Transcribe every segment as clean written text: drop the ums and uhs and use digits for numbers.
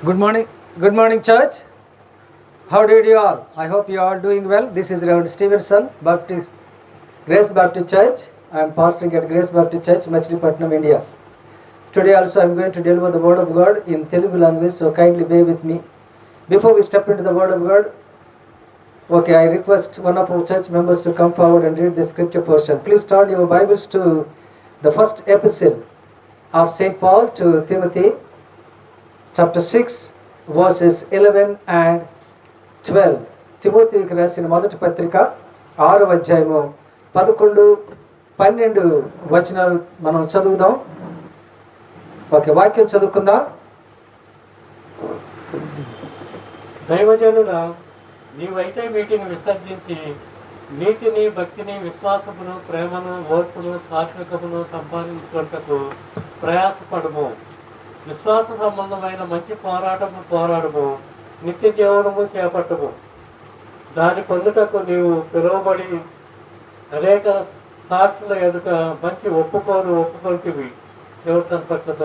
Good morning, church. How did you all? I hope you are all doing well. This is Reverend Stevenson, Grace Baptist Church. I am pastoring at Grace Baptist Church, Machilipatnam, India. Today also I am going to deliver the word of God in Telugu language, so kindly bear with me. Before we step into the word of God, I request one of our church members to come forward and read the scripture portion. Please turn your Bibles to the first epistle of St. Paul to Timothy, chapter 6, verses 11 and 12. తిమోతికి రాసిన మొదటి పత్రిక 6వ అధ్యాయము 11-12 వచనాలు మనం చదువుదాం. వాక్యం చదువుకుందాం. దైవజనుల నీవైతే వీటిని విసర్జించి నీతిని, భక్తిని, విశ్వాసమును, ప్రేమను, ఓర్పును, సాత్వికమును సంపాదించుకొనుటకు ప్రయాసపడము. విశ్వాస సంబంధమైన మంచి పోరాడము, నిత్య జీవనము చేపట్టము. దాన్ని పొందుటకు నీవు పిలువబడి అనేక సాక్షుల ఎదుట మంచి ఒప్పుకొంటివి. దేవుడు తన పరిశుద్ధ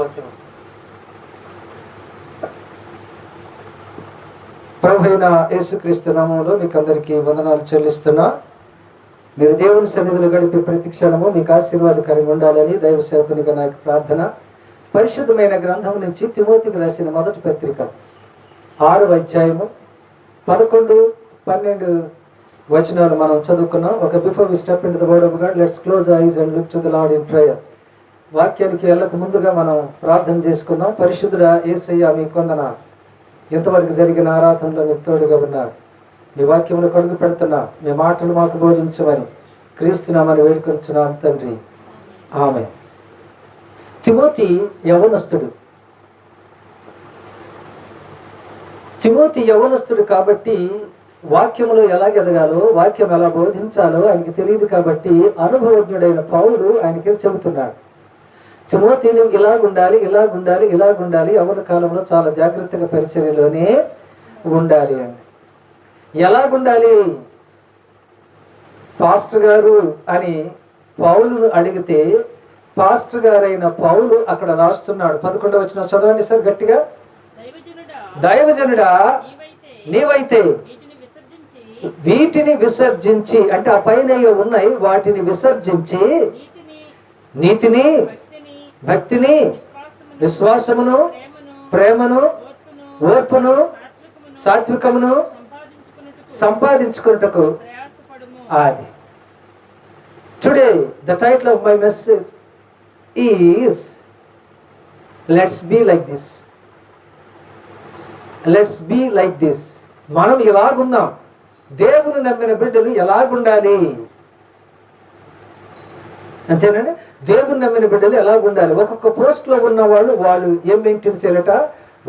ప్రభు అయిన యేసుక్రీస్తు నామములో మీకు అందరికీ వందనాలు చెల్లిస్తున్నా. మీరు దేవుని సన్నిధిలో గడిపే ప్రతి క్షణము మీకు ఆశీర్వాదకరంగా ఉండాలని దైవ సేవకునిగా నాకు ప్రార్థన. పరిశుద్ధమైన గ్రంథం నుంచి తిమోతికి రాసిన మొదటి పత్రిక 6వ అధ్యాయము 11-12 వచనాలు మనం చదువుకున్నాం. Before we step into the word of God, let's close eyes and look to the Lord in prayer. వాక్యానికి వెళ్ళక ముందుగా మనం ప్రార్థన చేసుకుందాం. పరిశుద్ధుడా యేసయ్య, మీ వందనాలు. ఇంతవరకు జరిగిన ఆరాధనలో మీరు తోడుగా ఉన్నారు. మీ వాక్యములు కొడుకు పెడుతున్నా, మీ మాటలు మాకు బోధించమని క్రీస్తునామని వేడుకొంచున్నాం తండ్రి, ఆమెన్. తిమోతి యవనస్తుడు. తిమోతి యవనస్తుడు కాబట్టి వాక్యములో ఎలా ఎదగాలో, వాక్యం ఎలా బోధించాలో ఆయనకి తెలియదు. కాబట్టి అనుభవజ్ఞుడైన పౌలు ఆయనకి చెబుతున్నాడు, తిమోతిని ఇలాగుండాలి, యవన కాలంలో చాలా జాగ్రత్తగా పరిచర్యలోనే ఉండాలి అండి. ఎలాగుండాలి పాస్టర్ గారు అని పౌలును అడిగితే, పాస్టర్ గారైన పౌలు అక్కడ రాస్తున్నాడు. 11వ వచనం చదవండి సార్ గట్టిగా. దైవజనుడా నీవైతే వీటిని విసర్జించి, అంటే ఆ పైన ఉన్నాయి వాటిని విసర్జించి, నీతిని, భక్తిని, విశ్వాసమును, ప్రేమను, ఓర్పును, సాత్వికమును సంపాదించుకున్నటకు. అది today the title of my message is let's be like this. Let's be like this. మనం ఎలాగుందాం, దేవుని నమ్మిన బిడ్డలు ఎలాగుండాలి, అంతేనండి. దేవుని నమ్మిన బిడ్డలు ఎలాగుండాలి. ఒక్కొక్క పోస్ట్లో ఉన్న వాళ్ళు ఏం మెయింటైన్ చేయాలట,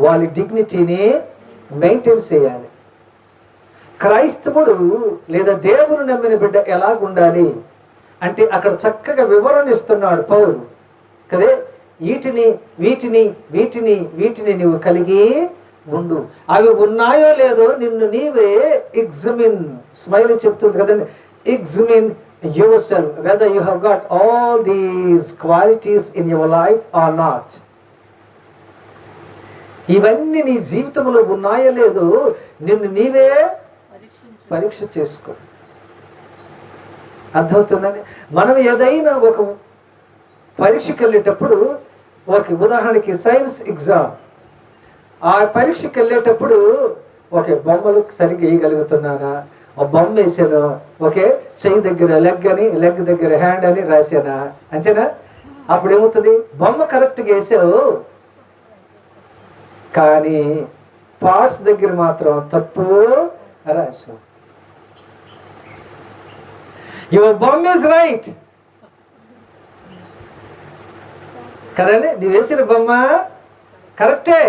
వాళ్ళ డిగ్నిటీని మెయింటైన్ చేయాలి. క్రైస్తవుడు లేదా దేవుని నమ్మిన బిడ్డ ఎలాగుండాలి అంటే అక్కడ చక్కగా వివరణ ఇస్తున్నాడు పౌలు కదే. వీటిని వీటిని వీటిని వీటిని నువ్వు కలిగి ఉండు. అవి ఉన్నాయో లేదో నిన్ను నీవే ఎగ్జామిన్. స్మైల్ చెప్తుంది కదండి, examine yourself whether you have got all these qualities in your life or not. ఇవన్నీ నీ జీవితంలో ఉన్నాయో లేదో నిన్ను నీవే పరీక్ష చేసుకో. అర్థమవుతుందండి. మనం ఏదైనా ఒక పరీక్షకి వెళ్ళేటప్పుడు, ఉదాహరణకి సైన్స్ ఎగ్జామ్, ఆ పరీక్షకి వెళ్ళేటప్పుడు బొమ్మలు సరిగ్గా వేయగలుగుతున్నానా, బొమ్మ వేసాను, చెయ్యి దగ్గర లెగ్ దగ్గర హ్యాండ్ అని రాసానా, అంతేనా? అప్పుడు ఏమవుతుంది, బొమ్మ కరెక్ట్గా వేసావు కానీ పార్ట్స్ దగ్గర మాత్రం తప్పు రాసావు. యువర్ బొమ్మ ఈజ్ రైట్ కదండి, నువ్వు వేసిన బొమ్మ కరెక్టే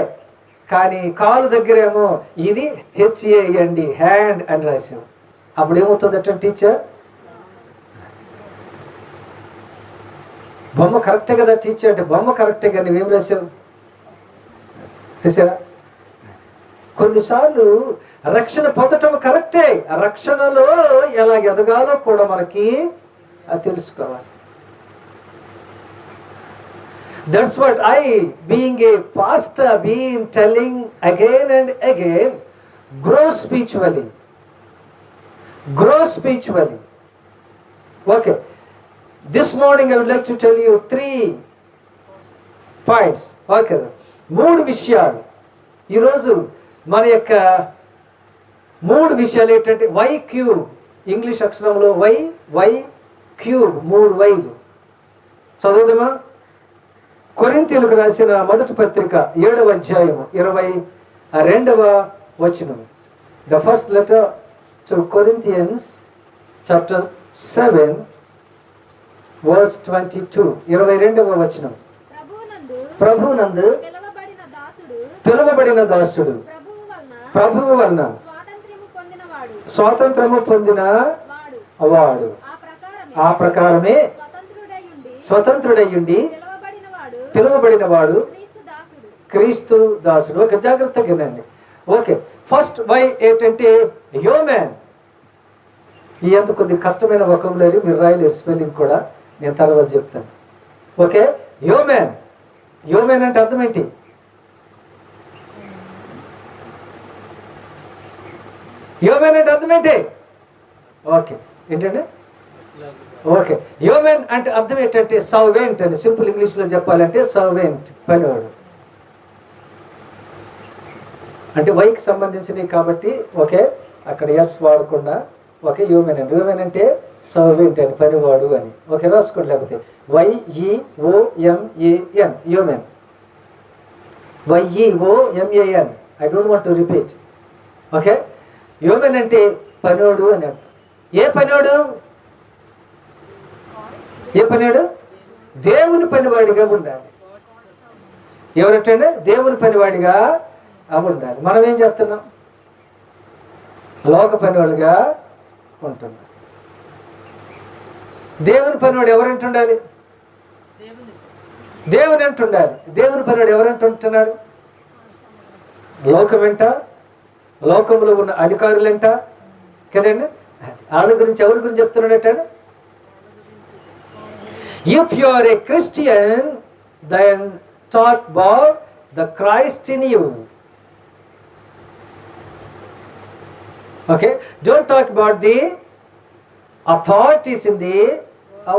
కానీ కాలు దగ్గరేమో ఇది HAND హ్యాండ్ అని రాసావు. అప్పుడు ఏమవుతుందట టీచర్, బొమ్మ కరెక్టే కదా టీచర్ అంటే, బొమ్మ కరెక్టే కానీ నువ్వేం రాసావు చూసారా. కొన్నిసార్లు రక్షణ పొందటం కరెక్టే, రక్షణలో ఎలా ఎదగాలో కూడా మనకి తెలుసుకోవాలి. That's what I, being a pastor, been telling again and again. Grow spiritually. Grow spiritually. Okay. This morning I would like to tell you 3 points. Okay, 3 విషయాలు ఈరోజు మన యొక్క 3 విషయాలు ఏంటంటే వై క్యూబ్, ఇంగ్లీష్ అక్షరంలో వై క్యూబ్, 3 వైలు. చదువుదామా? కొరింథీయులకు రాసిన మొదటి పత్రిక 7వ అధ్యాయము 22వ వచనం. The first letter to Corinthians chapter 7 verse 22, 22వ వచనం. ప్రభువునందు పిలువబడిన దాసుడు ప్రభువు వలన స్వాతంత్రము పొందిన వాడు, ఆ ప్రకారమే స్వతంత్రుడయ్యుండి పిలువబడిన వాడు క్రీస్తు దాసుడు. ఒక జాగ్రత్తగా వినండి. ఓకే, ఫస్ట్ వై ఏంటంటే హ్యూమన్. ఈ అంత కొద్ది కష్టమైన వొకాబులరీ మీరు రాయలేరు, స్పెల్లింగ్ కూడా నేను తర్వాత చెప్తాను. Okay, human. హ్యూమన్ అంటే అర్థం ఏంటి? హ్యూమన్ అంటే అర్థం ఏంటి? ఓకే, ఏంటంటే ఓకే, హ్యూమన్ అంటే అర్థం ఏంటంటే సర్వెంట్ అని. సింపుల్ ఇంగ్లీష్లో చెప్పాలంటే సర్వెంట్, పనివాడు. అంటే వైకి సంబంధించినవి కాబట్టి ఓకే, అక్కడ ఎస్ వాడకుండా ఓకే, హ్యూమన్ అండి. హ్యూమన్ అంటే సర్వెంట్ అని, పనివాడు అని. ఓకే, రాసుకోండి. లేకపోతే YEOMAN, human. YEOMAN. I don't want to repeat. Okay, human అంటే పనివాడు అని అంటారు. ఏ పనివాడు? ఏ పనివాడు? దేవుని పనివాడిగా ఉండాలి. ఎవరంటే దేవుని పనివాడిగా ఉండాలి. మనం ఏం చేస్తున్నాం? లోక పనివాడిగా ఉంటున్నాం. దేవుని పనివాడు ఎవరంటుండాలి? దేవుని అంటుండాలి. దేవుని పనివాడు ఎవరంటుంటున్నాడు? లోకమెంట, లోకంలో ఉన్న అధికారులంట కదండి. వాళ్ళ గురించి ఎవరి గురించి చెప్తున్నాడట? If you are a Christian then talk about the Christ in you. Okay, don't talk about the authorities in the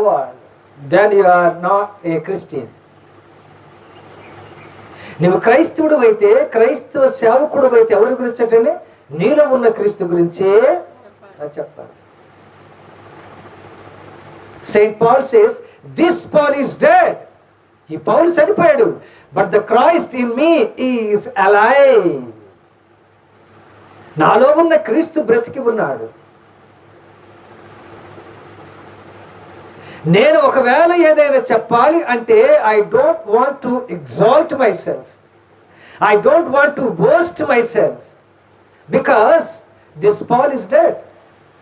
world. Then you are not a Christian. నువ్వు క్రైస్తవుడు అయితే, క్రైస్తవ సేవకుడు అయితే ఎవరి గురించి అంటే నీలో ఉన్న క్రీస్తు గురించే చెప్పాలి. Saint Paul says this Paul is dead. ఈ పౌలు చనిపోయాడు, but the Christ in me is alive. నాలో ఉన్న క్రీస్తు బ్రతికి ఉన్నాడు. నేను ఒకవేళ ఏదైనా చెప్పాలి అంటే I don't want to exalt myself, I don't want to boast myself, because this Paul is dead.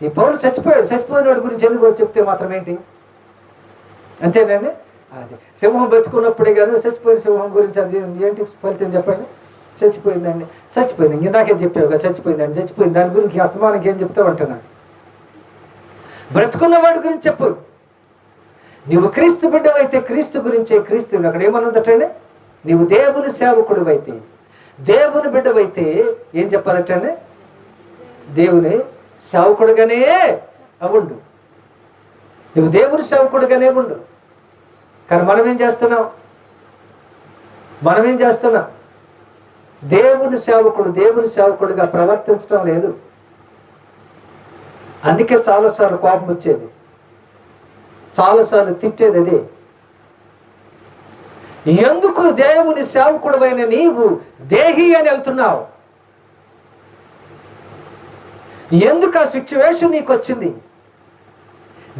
ఈ పౌలు చచ్చిపోయాడు. చచ్చిపోయిన వాడి గురించి ఎందుకు చెప్తే మాత్రం ఏంటి? అంతేనండి. అది సింహం బతుకున్నప్పుడే కానీ చచ్చిపోయిన సింహం గురించి అది ఏంటి ఫలితం చెప్పండి? చచ్చిపోయిందండి, చచ్చిపోయింది. ఇందాకే చెప్పావుగా చచ్చిపోయిందండి, చచ్చిపోయింది. దాని గురించి అస్తమానికి ఏం చెప్తావు అంటున్నా? బ్రతుకున్న వాడి గురించి చెప్పు. నువ్వు క్రీస్తు బిడ్డవైతే క్రీస్తు గురించే. క్రీస్తు అక్కడ ఏమన్నదటండి? నువ్వు దేవుని సేవకుడు అయితే, దేవుని బిడ్డవైతే ఏం చెప్పాలటండి? దేవుని సేవకుడుగానే ఉండు. నువ్వు దేవుని సేవకుడుగానే ఉండు. కానీ మనం ఏం చేస్తున్నాం? దేవుని సేవకుడిగా ప్రవర్తించడం లేదు. అందుకే చాలాసార్లు కోపం వచ్చేది, చాలాసార్లు తిట్టేది అదే. ఎందుకు దేవుని సేవకుడివైన నీవు దేహి అని వెళ్తున్నావు? ఎందుకు ఆ సిచ్యువేషన్ నీకు వచ్చింది?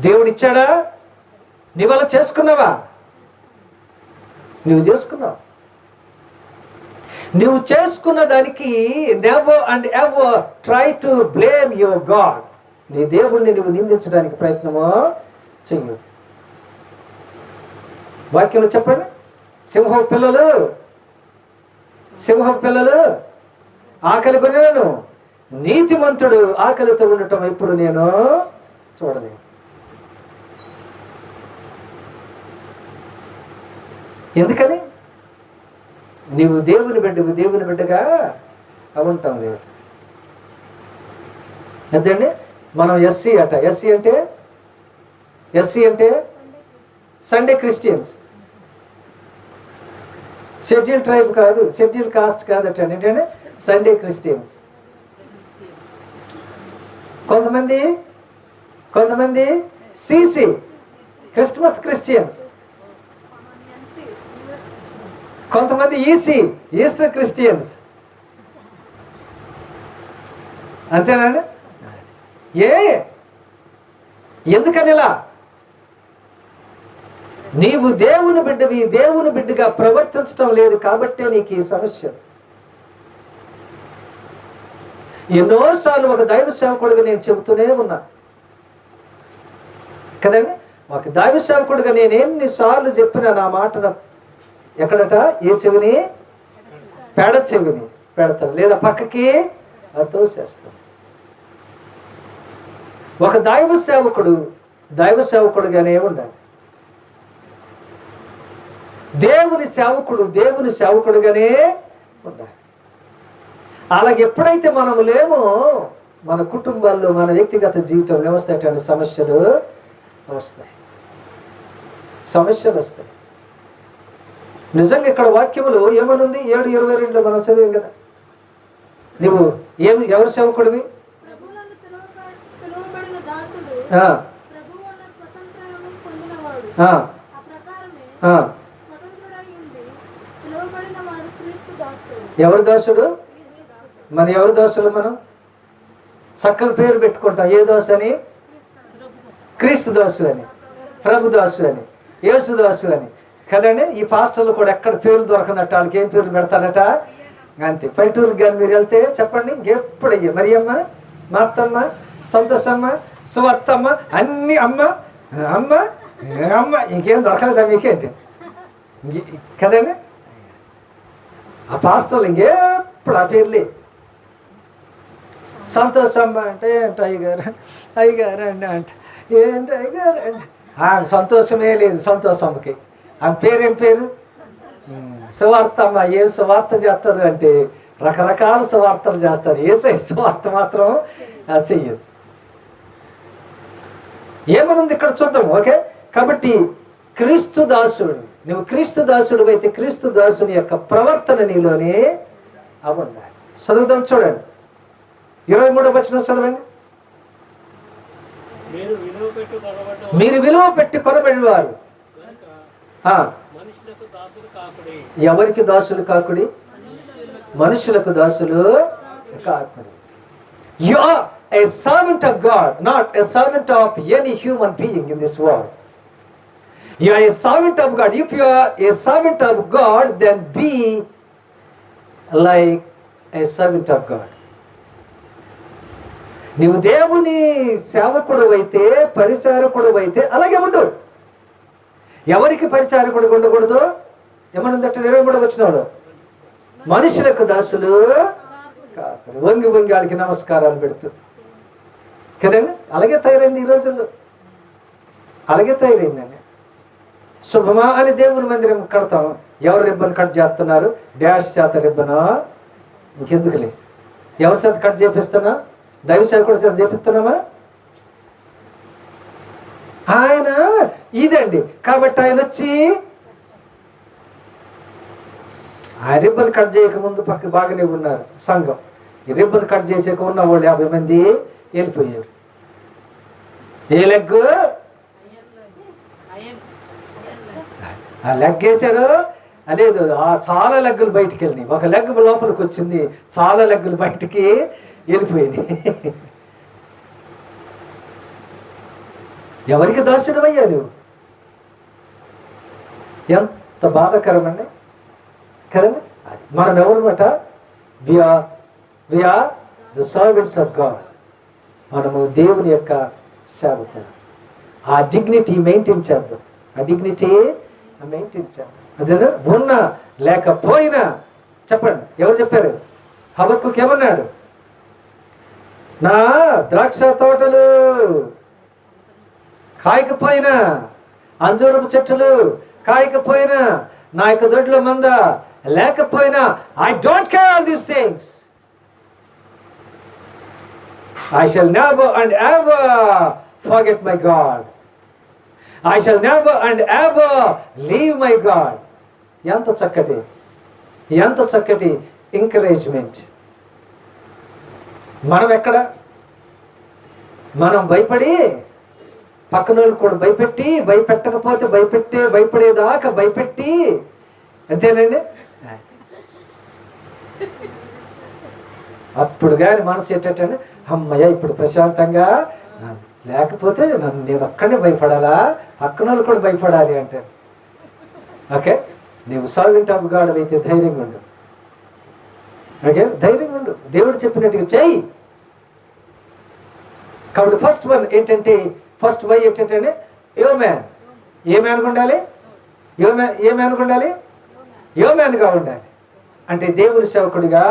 దేవుడిచ్చాడా? నీ వల్ల చేసుకున్నావా? నువ్వు చేసుకున్నావు. నువ్వు చేసుకున్న దానికి never and ever try to blame your God. నీ దేవుణ్ణి నువ్వు నిందించడానికి ప్రయత్నమో చెయ్యొద్దు. వాక్యంలో చెప్పండి, సింహం పిల్లలు ఆకలి కొనినను నీతిమంతుడు ఆకలితో ఉండటం ఎప్పుడు నేను చూడలేదు. ఎందుకని? నీవు దేవుని బిడ్డగా ఉంటాం లేదు. అదండి మనం ఎస్సీ అంటే సండే క్రిస్టియన్స్. షెడ్యూల్ ట్రైబ్ కాదు, షెడ్యూల్ కాస్ట్ కాదట. ఏంటంటే సండే క్రిస్టియన్స్. కొంతమంది సిసి క్రిస్మస్ క్రిస్టియన్స్, కొంతమంది ఈస్టర్ క్రిస్టియన్స్. అంతేనండి. ఎందుకని ఇలా? నీవు దేవుని బిడ్డగా ప్రవర్తించడం లేదు కాబట్టే నీకు ఈ సమస్య. ఎన్నోసార్లు ఒక దైవ సేవకుడిగా నేను చెబుతూనే ఉన్నా కదండి. ఒక దైవ సేవకుడిగా నేను ఎన్నిసార్లు చెప్పినా నా మాటను ఎక్కడట ఏ చెవిని పేడ చెవిని పెడతాను, లేదా పక్కకి తోసేస్తాను. ఒక దైవ సేవకుడుగానే ఉండాలి. దేవుని సేవకుడుగానే ఉండాలి. అలాగే ఎప్పుడైతే మనము లేమో మన కుటుంబాల్లో, మన వ్యక్తిగత జీవితంలో వస్తాయి సమస్యలు వస్తాయి. నిజంగా ఇక్కడ వాక్యములు ఏమనుంది? 7:22 మనం చదివాం కదా. నువ్వు ఎవరు సేవకుడివి? ఎవరు దాసుడు? ఎవరు దాసులు? మనం చక్కగా పేరు పెట్టుకుంటాం. ఏ దాసు అని? క్రీస్తు దాసు అని, ప్రభు దాసు అని, యేసు దాసు అని కదండి. ఈ పాస్టర్లు కూడా ఎక్కడ పేర్లు దొరకనట్టు వాళ్ళకి ఏం పేర్లు పెడతారట అంతే. పల్లెటూరుకి కానీ మీరు వెళ్తే చెప్పండి, ఎప్పుడయ్యా మరియమ్మ, మార్తమ్మ, సంతోషమ్మ, సువార్తమ్మ, అన్ని అమ్మ అమ్మ అమ్మ, ఇంకేం దొరకలేదా మీకేంటి కదండి. ఆ పాస్టర్లు ఇంకెప్పుడు ఆ పేర్లే. సంతోషమ్మ అంటే ఏంటి అయ్యగారు అండి అంటే ఏంటి అయ్యగారు అంటే సంతోషమే లేదు సంతోషమ్మకి. ఆమె పేరేం పేరు? సువార్తమ్మ. ఏం సువార్త చేస్తుంది అంటే రకరకాల సువార్తలు చేస్తారు. ఏసై సువార్త మాత్రం చెయ్యదు. ఏమనుంది ఇక్కడ చూద్దాం. ఓకే, కాబట్టి క్రీస్తు దాసుడు, నువ్వు క్రీస్తు దాసుడు అయితే క్రీస్తు దాసుని యొక్క ప్రవర్తన నీలోనే ఉండాలి. చదువుతాం చూడండి, 23వ వచనం చదవండి. మీరు విలువ పెట్టి కొనబడిన వారు ఎవరికి దాసులు కాకుడి? మనుషులకు దాసులు కాకుడి. You are a servant of God, not a servant of any human being in this world. You are a servant of God. If you are a servant of God, then be like a servant of God. నీవు దేవుని సేవకుడు అయితే, పరిచారకుడు అయితే అలాగే ఉండు. ఎవరికి పరిచారకుడు ఉండకూడదు? ఏమనుందట 23వ వచనంలో? మనుషులకు దాసులు కాకుడి. వంగి వాళ్ళకి నమస్కారాలు పెడుతూ కదండి. అలాగే తయారైంది ఈ రోజుల్లో, అలాగే తయారైందండి. శుభమా అని దేవుని మందిరం కడతాం. ఎవరు రిబ్బన్ కట్ చేస్తున్నారు? డాష్ చేత రిబ్బనా? ఇంకెందుకులే. ఎవరి చేత కట్ చేపిస్తున్నా? దైవ సేవకుడి చేత చేపిస్తున్నామా? ఆయన ఇదండి కాబట్టి ఆయన వచ్చి ఆ రిబ్బన్ కట్ చేయకముందు పక్క బాగానే ఉన్నారు సంఘం. ఈ రిబ్బన్ కట్ చేసాక ఉన్న వాళ్ళు 50 మంది వెళ్ళిపోయారు. ఏ లెగ్? ఆ లెగ్ వేసాడు లేదు, చాలా లెగ్గులు బయటికి వెళ్ళినాయి. ఒక లెగ్ లోపలికి వచ్చింది, చాలా లెగ్గులు బయటికి వెళ్ళిపోయినాయి. ఎవరికి దాసుడు అయ్యా నువ్వు? ఎంత బాధాకరమండి కదండి. అది మనం ఎవరన్నమాట? We are the servants of God. మనము దేవుని యొక్క సేవకులు. ఆ డిగ్నిటీ మెయింటైన్ చేద్దాం. అదే ఉన్నా లేకపోయినా. చెప్పండి, ఎవరు చెప్పారు? హబక్కుకి ఏమన్నాడు? నా ద్రాక్ష తోటలు కాయకపోయినా, అంజూరపు చెట్టులు కాయకపోయినా, నా యొక్క దొడ్లో మంద లేకపోయినా I don't care all these things. I shall never and ever forget my God. I shall never and ever leave my God. ఎంత చక్కటి ఎంకరేజ్మెంట్. మనం ఎక్కడ? మనం భయపడి పక్కన వాళ్ళు కూడా భయపెట్టకపోతే భయపడేదాకా భయపెట్టి, అంతేనండి. అప్పుడు కానీ మనసు ఏంటంటే అమ్మయ్య ఇప్పుడు ప్రశాంతంగా, లేకపోతే నేను ఒక్కడే భయపడాలా, పక్కన వాళ్ళు కూడా భయపడాలి అంటారు. ఓకే, నీవు సర్వెంట్ ఆఫ్ గాడ్ అయితే ధైర్యంగా ఉండు. ఓకే, ధైర్యంగా ఉండు, దేవుడు చెప్పినట్టుగా చెయ్యి. కాబట్టి ఫస్ట్ వై ఏంటంటే యో మ్యాన్. ఏ మ్యాన్గా ఉండాలి? ఏ మ్యాన్గా ఉండాలి? యో మ్యాన్గా ఉండాలి, అంటే దేవుని సేవకుడిగా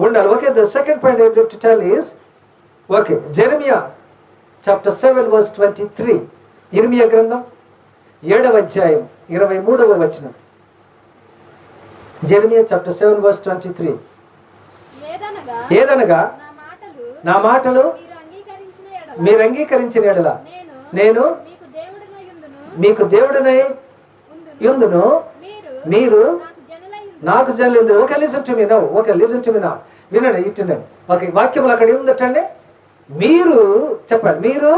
ఉండాలి. Okay, the second point I would like to tell is, okay, Jeremiah chapter 7 verse 23. ఇర్మియా గ్రంథం 7వ అధ్యాయం 23వ వచనం. Jeremiah chapter 7 verse 23. ఏదనగా నా మాటలు మీరు అంగీకరించిన ఎడల నేను మీకు దేవుడనై యుందును, మీరు నాకు జల్లింది. Okay, listen to me now. వినండి, ఇట్టినండి. ఓకే, వాక్యములు అక్కడ ఏముందటండి? మీరు చెప్పండి, మీరు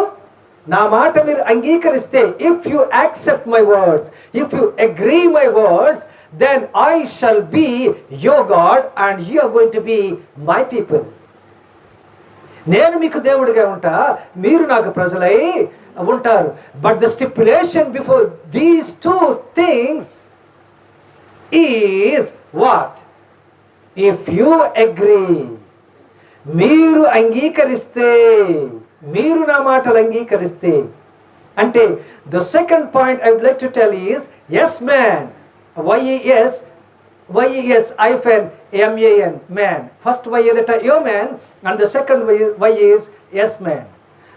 నా మాట మీరు అంగీకరిస్తే, if you accept my words, if you agree my words, then I shall be your God and you are going to be my people. నేను మీకు దేవుడిగా ఉంటా, మీరు నాకు ప్రజలై ఉంటారు. But the stipulation before these two things is what? If you agree, మీరు అంగీకరిస్తే, మీరు నా మాటలు అంగీకరిస్తే. అంటే the second point I would like to tell is yes man. YES MAN, man. First why ఏదట? Yo man. And the second Y is yes man.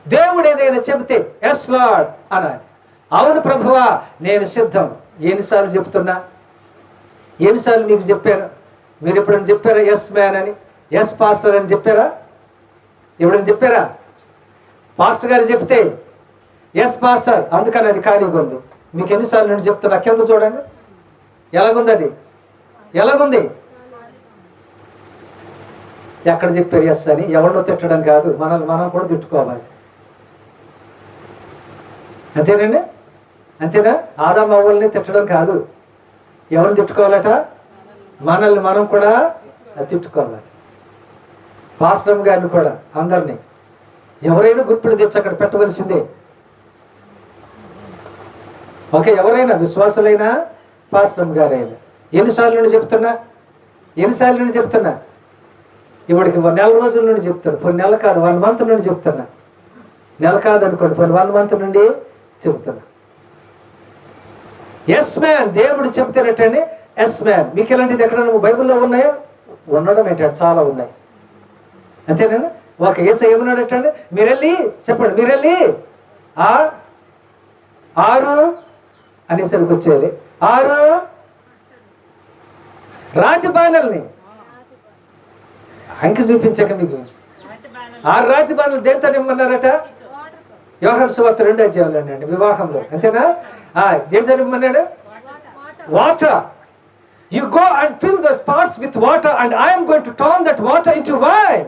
దేవుడు ఏదైనా చెబితే ఎస్ లార్డ్ అనాలి. అవును ప్రభువా నేను సిద్ధం. ఎన్నిసార్లు చెప్తున్నా, ఎన్నిసార్లు మీకు చెప్పాను? మీరు ఎప్పుడైనా చెప్పారా ఎస్ మ్యాన్ అని, ఎస్ పాస్టర్ అని చెప్పారా? ఎప్పుడైనా చెప్పారా? పాస్టర్ గారు చెప్తే ఎస్ పాస్టర్, అందుకని అది ఖాళీగా ఉంది. మీకు ఎన్నిసార్లు నేను చెప్తున్నా, కింద చూడండి ఎలాగుంది, అది ఎలాగుంది. ఎక్కడ చెప్పారు ఎస్ అని? ఎవరినో తిట్టడం కాదు, మనల్ని మనం కూడా తిట్టుకోవాలి. అంతేనండి, అంతేనా? ఆదాము అవ్వల్ని తిట్టడం కాదు, ఎవరిని తిట్టుకోవాలట? మనల్ని మనం కూడా తిట్టుకోవాలి. పాస్టర్ గారిని కూడా, అందరినీ ఎవరైనా గుర్తులు తెచ్చి అక్కడ పెట్టవలసిందే. ఓకే, ఎవరైనా విశ్వాసులైనా పాస్టర్ గారైనా. ఎన్నిసార్లు నుండి చెప్తున్నా? ఇప్పటికి 4 రోజుల నుండి చెప్తాను. కొన్ని నెల కాదు, 1 month నుండి చెప్తున్నా. నెల కాదు అనుకోండి, 1 month నుండి చెప్తున్నా. ఎస్ మ్యాన్, దేవుడు చెప్తారటండి ఎస్ మ్యాన్. మీకు ఇలాంటిది ఎక్కడైనా బైబిల్లో ఉన్నాయో? ఉండడం ఏంటంటే చాలా ఉన్నాయి, అంతేనండి. ఓకే, యేసయ్య ఏమన్నాడటండి? మీరెళ్ళి చెప్పండి, మీరెళ్ళి 6 అనేసరికి వచ్చేయాలి. 6 రాతి బాణల్ని అంకి చూపించాక మీకు 6 రాతి బాణలు దేంతో నిమ్మన్నారట? యోహాను సువార్త 2వ అధ్యాయంలో అండి, వివాహంలో. అంతేనా? దేంతో నిమ్మన్నాడు? Water. You go and fill those pots with water and I am going to turn that water into wine.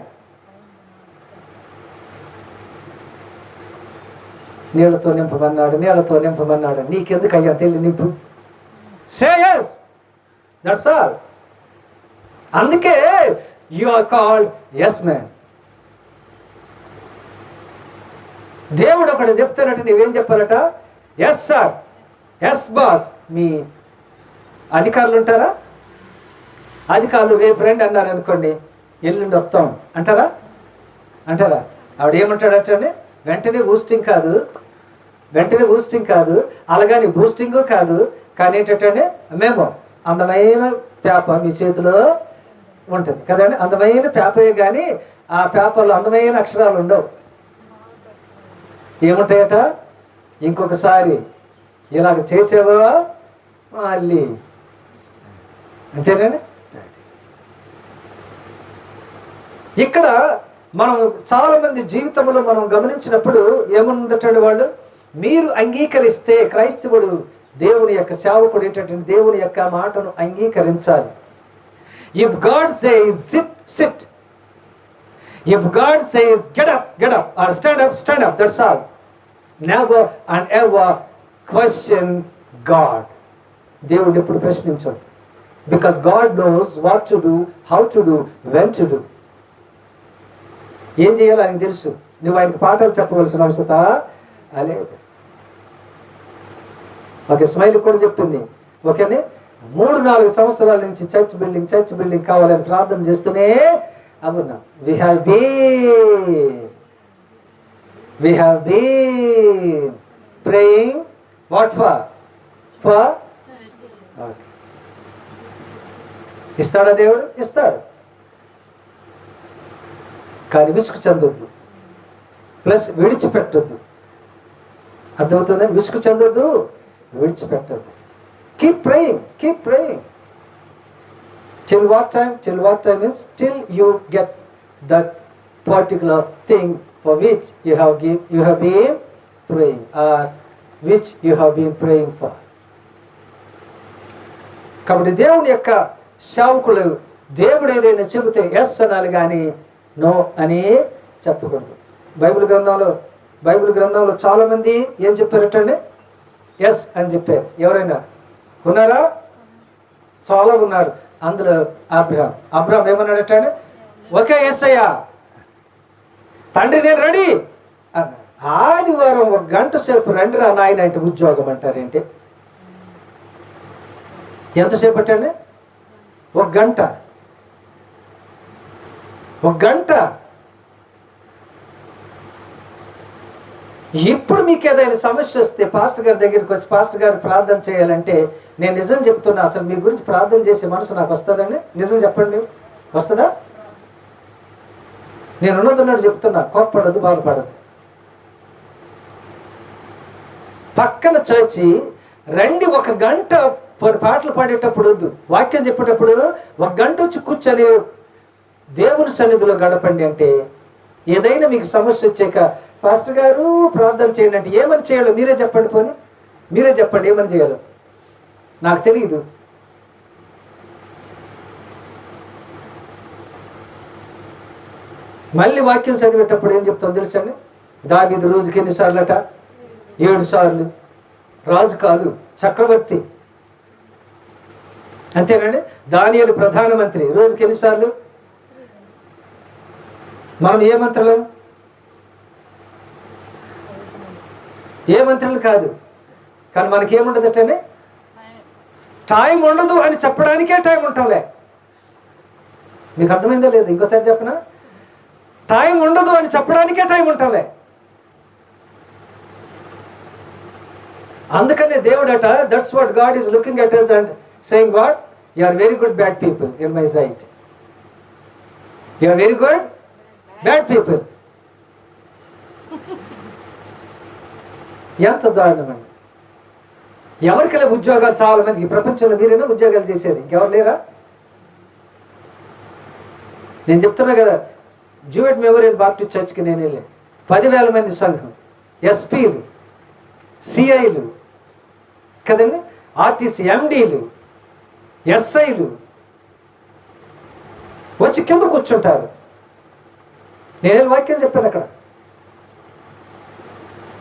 నీళ్ళతో నింపమన్నాడు. నీకెందుకు అయ్యా తెలి నింపు? Say yes. That's all. అందుకే you are called yes man. దేవుడు ఒకటి చెప్తానట, నీవేం చెప్పాలట? Yes sir, yes boss. మీ అధికారులు ఉంటారా? అధికారులు రేపు రండి అన్నారు అనుకోండి, ఎల్లుండి వస్తాం అంటారా? ఆవిడ ఏమంటాడటండి? వెంటనే బూస్టింగ్ కాదు, అలాగని బూస్టింగ్ కాదు. కానీ ఏంటంటే మేము అందమైన పేపర్ మీ చేతిలో ఉంటుంది కదండి, అందమైన పేపరే, కానీ ఆ పేపర్లో అందమైన అక్షరాలు ఉండవు. ఏముంటాయట? ఇంకొకసారి ఇలాగ చేసేవో మళ్ళీ అంతేనండి. ఇక్కడ మనం చాలామంది జీవితంలో మనం గమనించినప్పుడు ఏముందటండి, వాళ్ళు మీరు అంగీకరిస్తే క్రైస్తవుడు దేవుని యొక్క సేవకుడు ఏంటంటే దేవుని యొక్క మాటను అంగీకరించాలి. If God says sit sit, if God says get up or stand up, that's all. Never and ever question God. దేవుడు ఎప్పుడు ప్రశ్నించడు. Because God knows what to do, how to do, when to do. ఏం చేయాలో ఆయనకు తెలుసు. నువ్వు ఆయనకు పాఠాలు చెప్పవలసిన అవసరత లేదు. ఒక స్మైల్ కూడా చెప్పింది, ఓకేనే 3-4 సంవత్సరాల నుంచి చర్చ్ బిల్డింగ్ కావాలని ప్రార్థన చేస్తూనే అవునా. We have been praying what for okay. ఇస్తాడా దేవుడు? ఇస్తాడు. కానీ విసుగు చెందొద్దు, ప్లస్ విడిచిపెట్టొద్దు. అర్థమవుతుందని? విసుగు చెందొద్దు, విడిచిపెట్టొద్దు. Keep praying till what time is till you get that particular thing for which you have been praying, or which you have been praying for. కాబట్టి దేవుని యొక్క సేవకులు దేవుడు ఏదైనా చెబితే ఎస్ అనాలి, కానీ నో అని చెప్పకూడదు. బైబిల్ గ్రంథంలో చాలామంది ఏం చెప్పారటండి? ఎస్ అని చెప్పారు. ఎవరైనా ఉన్నారా? చాలా ఉన్నారు. అందులో అబ్రహాం ఏమన్నాడటండి? ఓకే ఎస్ అయ్యా తండ్రి, నేను రెడీ అన్నాడు. ఆదివారం 1 గంట సేపు రండి రా నాయన అంటే ఉద్యోగం అంటారేంటి? ఎంతసేపు అంటండి? 1 గంట. ఇప్పుడు మీకు ఏదైనా సమస్య వస్తే పాస్టర్ గారి దగ్గరికి వచ్చి పాస్టర్ గారు ప్రార్థన చేయాలంటే, నేను నిజం చెప్తున్నా, అసలు మీ గురించి ప్రార్థన చేసే మనసు నాకు వస్తుందండి? నిజం చెప్పండి, మీరు వస్తుందా? నేను ఉన్నదన్నట్టు చెప్తున్నా, కోప్పడద్దు, బాధపడద్దు. పక్కన చర్చి రండి, 1 గంట పాటలు పాడేటప్పుడు వద్దు, వాక్యం చెప్పేటప్పుడు 1 గంట వచ్చి కూర్చొని దేవుని సన్నిధిలో గడపండి. అంటే ఏదైనా మీకు సమస్య వచ్చాక పాస్టర్ గారు ప్రార్థన చేయండి అంటే ఏమని చేయాలో మీరే చెప్పండి. పోనీ మీరే చెప్పండి ఏమని చేయాలో, నాకు తెలియదు. మళ్ళీ వాక్యం చదివేటప్పుడు ఏం చెప్తాం తెలుసండి? దావీదు రోజుకి ఎన్నిసార్లు అట? 7 సార్లు. రాజు కాదు, చక్రవర్తి. అంతేనండి. దానియేలు ప్రధానమంత్రి, రోజుకి ఎన్నిసార్లు? మనం ఏ మంత్రులం? ఏ మంత్రులు కాదు. కానీ మనకేముండదటండి? టైం ఉండదు అని చెప్పడానికే టైం ఉంటాంలే. మీకు అర్థమైందో లేదు? ఇంకోసారి చెప్పనా? టైం ఉండదు అని చెప్పడానికే టైం ఉంటాంలే. అందుకనే దేవుడట, that's what God is looking at us and saying what, you are very good bad people in my sight. You are very good bad people. ఎంత దారుణం అండి. ఎవరికైనా ఉద్యోగాలు చాలా మందికి ఈ ప్రపంచంలో మీరైనా ఉద్యోగాలు చేసేది, ఇంకెవరు లేరా? నేను చెప్తున్నా కదా, జూయట్ మెమోరియల్ బాప్టిస్ట్ చర్చ్కి నేను వెళ్ళే 10,000 మంది సంఘం, ఎస్పీలు, సిఐలు కదండి, ఆర్టీసీ ఎండీలు, ఎస్ఐలు వచ్చి కింద కూర్చుంటారు. నేను వాక్యం చెప్పాను అక్కడ.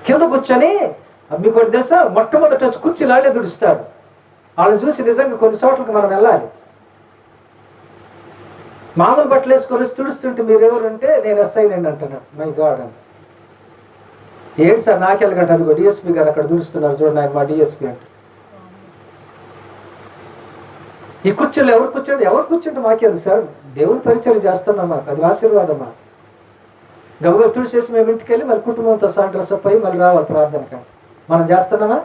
కింద కూర్చొని మీకు ఒకటి తెలుసా, మొట్టమొదటి వచ్చి కుర్చీలు వాళ్ళే దుడుస్తారు. వాళ్ళని చూసి నిజంగా కొన్ని చోట్లకి మనం వెళ్ళాలి. మామూలు బట్టలు వేసుకొని వచ్చి తుడుస్తుంటే మీరెవరు అంటే నేను ఎస్ఐ నేను అంటున్నాను. మై గాడ్ అని. ఏంటి సార్ నాకెళ్ళగంట, అదిగో డిఎస్పీ గారు అక్కడ దుడుస్తున్నారు చూడండి, ఆయన మా డిఎస్పీ అంటే. ఈ కుర్చీలు ఎవరు కూర్చుంటే మాకేది సార్, దేవుని పరిచయం చేస్తున్నాం, మాకు అది ఆశీర్వాదమ్మా. గబగబ తుడిచేసి మేము ఇంటికి వెళ్ళి మళ్ళీ కుటుంబంతో సహా డ్రెస్అప్ అయ్యి మళ్ళీ రావాలి ప్రార్థనకి. మనం చేస్తున్నామా?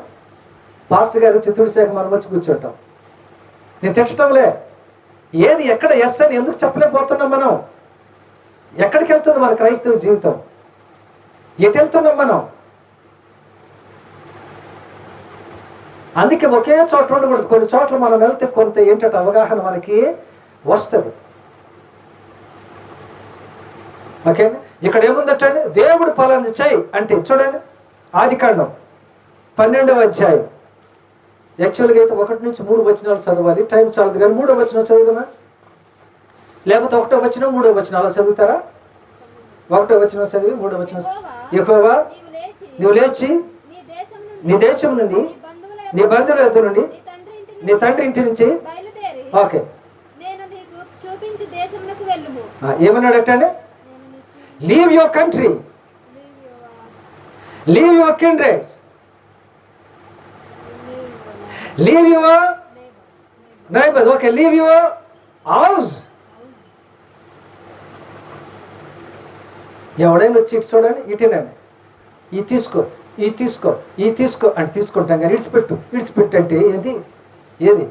పాస్టర్ గారు వచ్చి తుడిసాక మనం వచ్చి కూర్చుంటాం. నేను తిట్టడంలే, ఏది ఎక్కడ ఎస్ అని ఎందుకు చెప్పలేకపోతున్నాం మనం? ఎక్కడికి వెళ్తుంది మన క్రైస్తవ జీవితం? ఎటు వెళ్తున్నాం మనం? అందుకే ఒకే చోట ఉండకూడదు. కొన్ని చోట్ల మనం వెళ్తే కొంత ఏంటంటే అవగాహన మనకి వస్తుంది. ఓకే అండి. ఇక్కడ ఏముందటండి, దేవుడు పలాంది చేయి అంటే చూడండి, ఆదికాండం 12వ అధ్యాయం. యాక్చువల్గా అయితే 1 నుంచి 3 వచనాలు చదవాలి, టైం చాలదు కానీ 3వ వచనం చదువుదామా, లేకపోతే 1వ వచనం 3వ వచనం అలా చదువుతారా? 1వ వచనం చదివి 3వ వచనం. యెహోవా నీవు లేచి నీ దేశం నుండి, నీ బంధువుల యొద్ద నుండి, నీ తండ్రి ఇంటి నుంచి ఓకే ఏమన్నాడటండి, leave your country, leave your kindreds, leave your neighbours, okay leave your house. ఎవడైనా వచ్చి ఇటు చూడండి, ఇటేనండి, ఇది తీసుకో, ఇది తీసుకో, ఇది తీసుకో అంటే తీసుకుంటాం కానీ ఇడిచిపెట్టు అంటే ఏది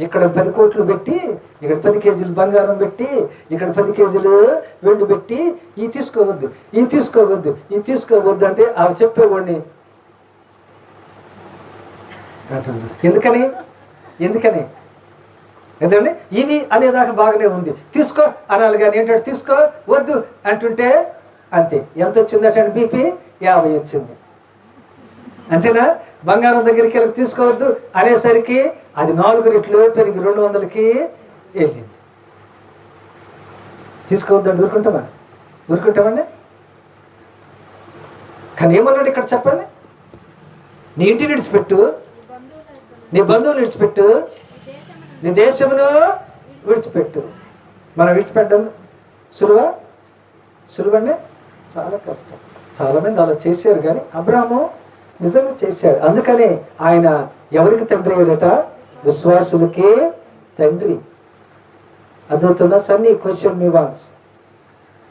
ఇక్కడ 10 కోట్లు పెట్టి, ఇక్కడ 10 కేజీలు బంగారం పెట్టి, ఇక్కడ 10 కేజీలు వెండి పెట్టి ఇది తీసుకోవద్దు, ఇది తీసుకోవద్దు, ఇది తీసుకోవద్దు అంటే అవి చెప్పేవాడిని అంటుంది. ఎందుకని ఎందుకండి ఇవి అనేదాకా బాగానే ఉంది, తీసుకో అనాలి కానీ ఏంటంటే తీసుకో వద్దు అంటుంటే అంతే. ఎంత వచ్చిందట బీపీ 50 వచ్చింది, అంతేనా? బంగారం దగ్గరికి వెళ్ళి తీసుకోవద్దు అనేసరికి అది 4 రెట్లు పెరిగి 200కి వెళ్ళింది. తీసుకోవద్దు అంటే ఊరుకుంటామండి. కానీ ఏమన్నాడు ఇక్కడ చెప్పండి, నీ ఇంటిని విడిచిపెట్టు, నీ బంధువులు విడిచిపెట్టు, నీ దేశమును విడిచిపెట్టు. మనం విడిచిపెట్టడం సులువండి, చాలా కష్టం. చాలామంది అలా చేశారు కానీ అబ్రాహాము నిజంగా చేశాడు. అందుకనే ఆయన ఎవరికి తండ్రి అయ్యాడట? విశ్వాసులకి తండ్రి. అర్థమవుతుందా? సన్నీ క్వశ్చన్ మీ వాన్స్.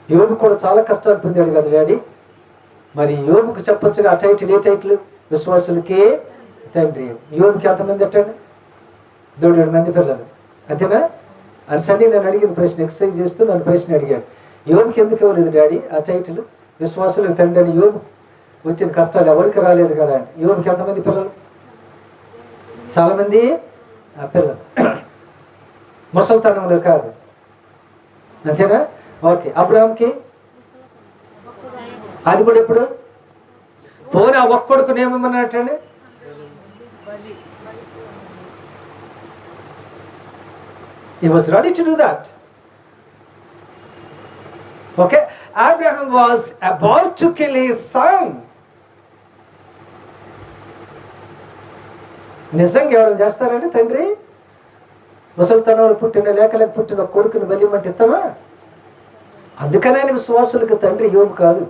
యోబు కూడా చాలా కష్టాలు పొందాడు కదా డాడీ, మరి యోబుకు చెప్పొచ్చుగా ఆ టైటిల్, ఏ టైటిల్? విశ్వాసులకి తండ్రి. యోబుకి ఎంతమంది అట్టండి? 7 మంది పిల్లలు, అంతేనా? అని సన్నీ నన్ను అడిగిన ప్రశ్న, ఎక్సర్సైజ్ చేస్తూ నన్ను ప్రశ్న అడిగాడు, యోబుకి ఎందుకు ఇవ్వలేదు డాడీ ఆ టైటిల్? విశ్వాసులకు తండ్రి అని. యోబు వచ్చిన కష్టాలు ఎవరికి రాలేదు కదా అండి. యోబుకి ఎంతమంది పిల్లలు? చాలామంది పిల్లలు, ముసలితనంలో కాదు, అంతేనా? ఓకే. అబ్రాహాంకి అది కూడా ఎప్పుడు? పోనీ ఆ ఒక్కడుకుని ఏమన్నాటండి? He was ready to do that. Okay, Abraham was about to kill his son. నిజంగా ఎవరైనా చేస్తారండి తండ్రి? ముసలితనంలో పుట్టిన లేక పుట్టిన కొడుకుని బలిమంటే ఇస్తామా? అందుకనే ఆయన విశ్వాసులకు తండ్రి. యోబు కాదు.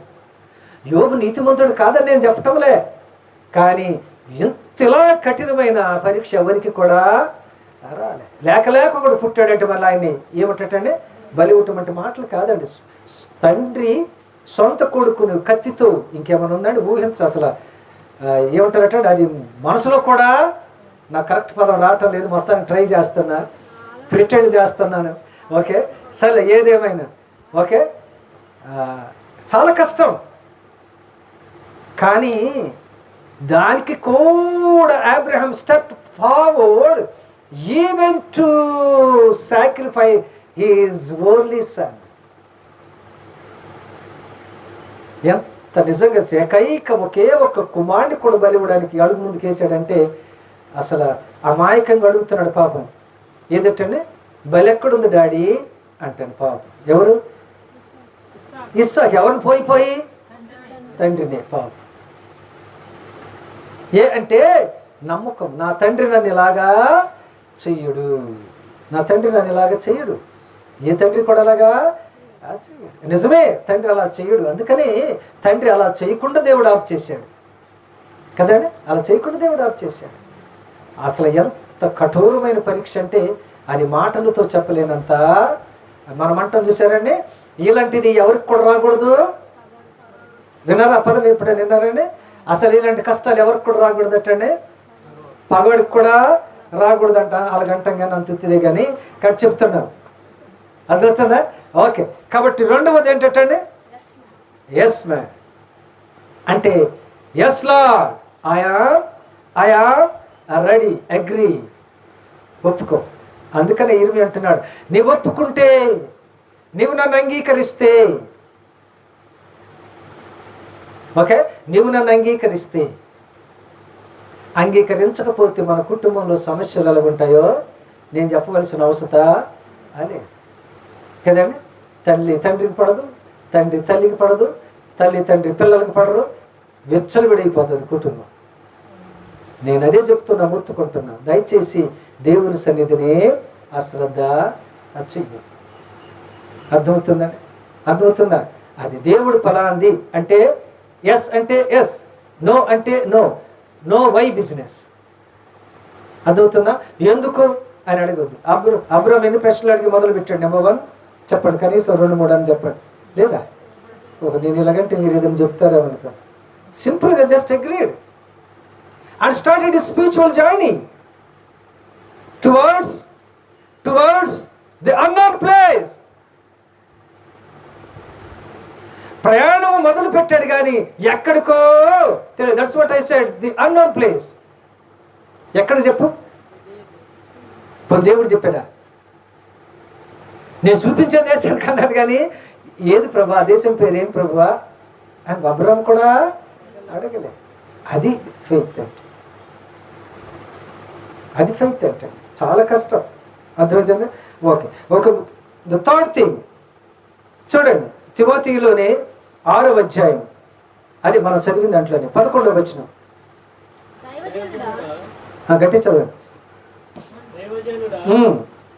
యోబు నీతిమంతుడు కాదని నేను చెప్పటంలే, కానీ ఇంతలా కఠినమైన పరీక్ష ఎవరికి కూడా రాలే. లేక ఒకడు పుట్టాడంటే మళ్ళీ ఆయన్ని ఏమంటాడండి? బలి ఉట్టమంటే మాటలు కాదండి. తండ్రి సొంత కొడుకును కత్తితో, ఇంకేమైనా ఉందండి? ఊహించు అసలు. ఏమంటారట అది మనసులో కూడా, నాకు కరెక్ట్ పదం రావటం లేదు, మొత్తానికి ట్రై చేస్తున్నా, ప్రిటెండ్ చేస్తున్నాను. ఓకే సరే, ఏదేమైనా ఓకే చాలా కష్టం. కానీ దానికి కూడా Abraham step forward even to sacrifice his only sun. ఎంత నిజంగా ఒకే ఒక్క కుమారుని కూడా బలి ఇవ్వడానికి అడుగు ముందుకు వేసాడంటే అసలు అమాయకంగా అడుగుతున్నాడు పాపం. ఏదటండి? బలి ఎక్కడుంది డాడీ అంటాను పాపం. ఎవరు? ఇస్సాకు. ఎవరిని పోయి తండ్రినే పాపం. అంటే నమ్మకం, నా తండ్రి నన్ను ఇలాగా చెయ్యడు, నా తండ్రి నన్ను ఇలాగా చెయ్యడు. ఏ తండ్రి కూడా అలాగా చెయ్యడు. నిజమే, తండ్రి అలా చెయ్యడు. అందుకని తండ్రి అలా చేయకుండా దేవుడు ఆఫ్ చేశాడు కదండి. అలా చేయకుండా దేవుడు ఆఫ్ చేశాడు. అసలు ఎంత కఠోరమైన పరీక్ష అంటే అది మాటలతో చెప్పలేనంత. మనం అంటాం చూసారండి, ఇలాంటిది ఎవరికి కూడా రాకూడదు. విన్నారా పదం? ఎప్పుడైనా విన్నారండి? అసలు ఇలాంటి కష్టాలు ఎవరికి కూడా రాకూడదు అట్టండి, పగవాడికి కూడా రాకూడదంట. అలాగంటాం కానీ అంత ఎత్తిదే కానీ ఇక్కడ చెప్తున్నాం. అర్థమవుతుందా? ఓకే. కాబట్టి రెండవది ఏంటంటే ఎస్ మ్యాన్ అంటే yes Lord, I am ready, agree, ఒప్పుకో. అందుకనే ఇర్మీ అంటున్నాడు, నీవు ఒప్పుకుంటే, నీవు నన్ను అంగీకరిస్తే, ఓకే, నీవు నన్ను అంగీకరిస్తే. అంగీకరించకపోతే మన కుటుంబంలో సమస్యలు ఎలా ఉంటాయో నేను చెప్పవలసిన అవసరం లేదు కదండి. తల్లి తండ్రికి పడదు, తండ్రి తల్లికి పడదు, తల్లి తండ్రి పిల్లలకి పడరు, విచ్చలవిడైపోతుంది కుటుంబం. నేను అదే చెప్తున్నా, మొత్తుకుంటున్నా, దయచేసి దేవుని సన్నిధిని అశ్రద్ధ చెయ్యొద్దు. అర్థమవుతుందండి? అర్థమవుతుందా? అది దేవుడు ఫలాంది అంటే ఎస్ అంటే ఎస్, నో అంటే నో, నో వై బిజినెస్. అర్థమవుతుందా? ఎందుకు అని అడగొద్దు. అబ్రహం ఎన్ని ప్రశ్నలు అడిగి మొదలు పెట్టాడు? నెంబర్ 1 చెప్పండి, కనీసం 2, 3 అని చెప్పండి. లేదా ఓహో నేను ఇలాగంటే మీరు ఏదైనా చెప్తారో అనుకో. సింపుల్గా just agreed and started spiritual journey towards the unknown place. ప్రయాణం మొదలు పెట్టాడు కానీ ఎక్కడికో తెలియదు. That's what I said, the unknown place. ఎక్కడ చెప్పు? దేవుడు చెప్పాడా? నేను చూపించే దేశానికి అన్నాడు కానీ ఏది ప్రభా, ఆ దేశం పేరు ఏం ప్రభువా అని అబ్రహాం కూడా అడగలే. అది ఫెయిత్ అంటే, అది ఫెయిత్ అంటే చాలా కష్టం. అర్థమైందండి? ఓకే. ద థర్డ్ థింగ్ చూడండి, తిమోతిలోనే 6వ అధ్యాయం, అది మనం చదివిన దాంట్లోనే 11వ వచనం. గట్టి చదవండి.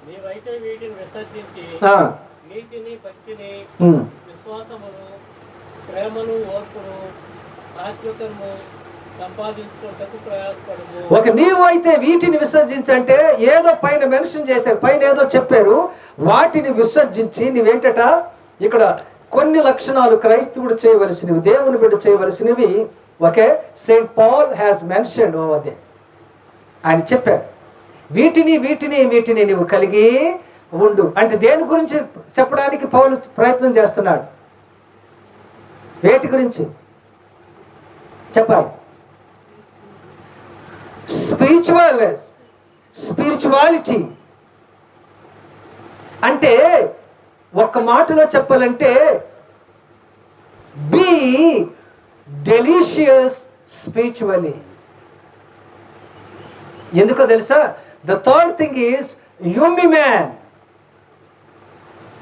నీవైతే వీటిని విసర్జించి నీతిని, భక్తిని, విశ్వాసమును, ప్రేమను, ఓర్పును, సాత్వికము సంపాదించుకోవటకు ప్రయాసపడము. ఒక నీవు అయితే వీటిని విసర్జించంటే ఏదో పైన మెన్షన్ చేశారు, పైన ఏదో చెప్పారు, వాటిని విసర్జించి నీవేంటట ఇక్కడ కొన్ని లక్షణాలు క్రైస్తవుడు చేయవలసినవి, దేవుని బిడ్డ చేయవలసినవి. Okay, Saint Paul has mentioned over there. ఆయన చెప్పాడు వీటిని వీటిని వీటిని నీవు కలిగి ఉండు అంటే దేని గురించి చెప్పడానికి పౌలు ప్రయత్నం చేస్తున్నాడు? వేటి గురించి చెప్పాలి? స్పిరిచువాలిటీ అంటే ఒక్క మాటలో చెప్పాలంటే బీ డెలిషియస్ స్పిరిచువల్లీ. ఎందుకో తెలుసా? The third thing is యుమి man.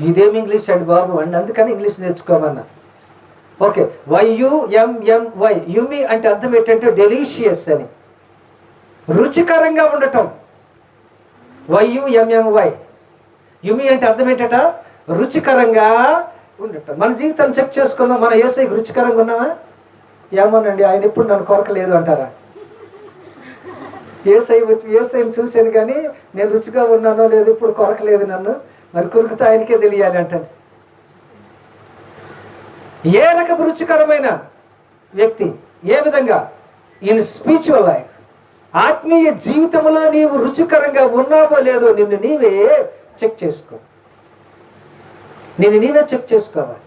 ఇదేమి ఇంగ్లీష్ అండి బాబు అండి, అందుకని ఇంగ్లీష్ నేర్చుకోమన్నా. ఓకే, YUMMY, యుమి అంటే అర్థం ఏంటంటే డెలిషియస్ అని, రుచికరంగా ఉండటం. YUMMY, యుమి అంటే అర్థం ఏంటట? రుచికరంగా ఉండటం. మన జీవితం చెక్ చేసుకుందాం, మన యేసయ్యకి రుచికరంగా ఉన్నామా? ఏమోనండి ఆయన ఎప్పుడు నన్ను కొరకలేదు అంటారా? యేసయ్యని చూశాను కానీ నేను రుచిగా ఉన్నానో లేదు, ఇప్పుడు కొరకలేదు నన్ను, మరి కొరుకుతా ఆయనకే తెలియాలి అంటాను. ఏ రకపు రుచికరమైన వ్యక్తి, ఏ విధంగా? ఇన్ స్పిరిచువల్ లైఫ్, ఆత్మీయ జీవితంలో నీవు రుచికరంగా ఉన్నావో లేదో నిన్ను నీవే చెక్ చేసుకో. నిన్ను నీవే చెక్ చేసుకోవాలి.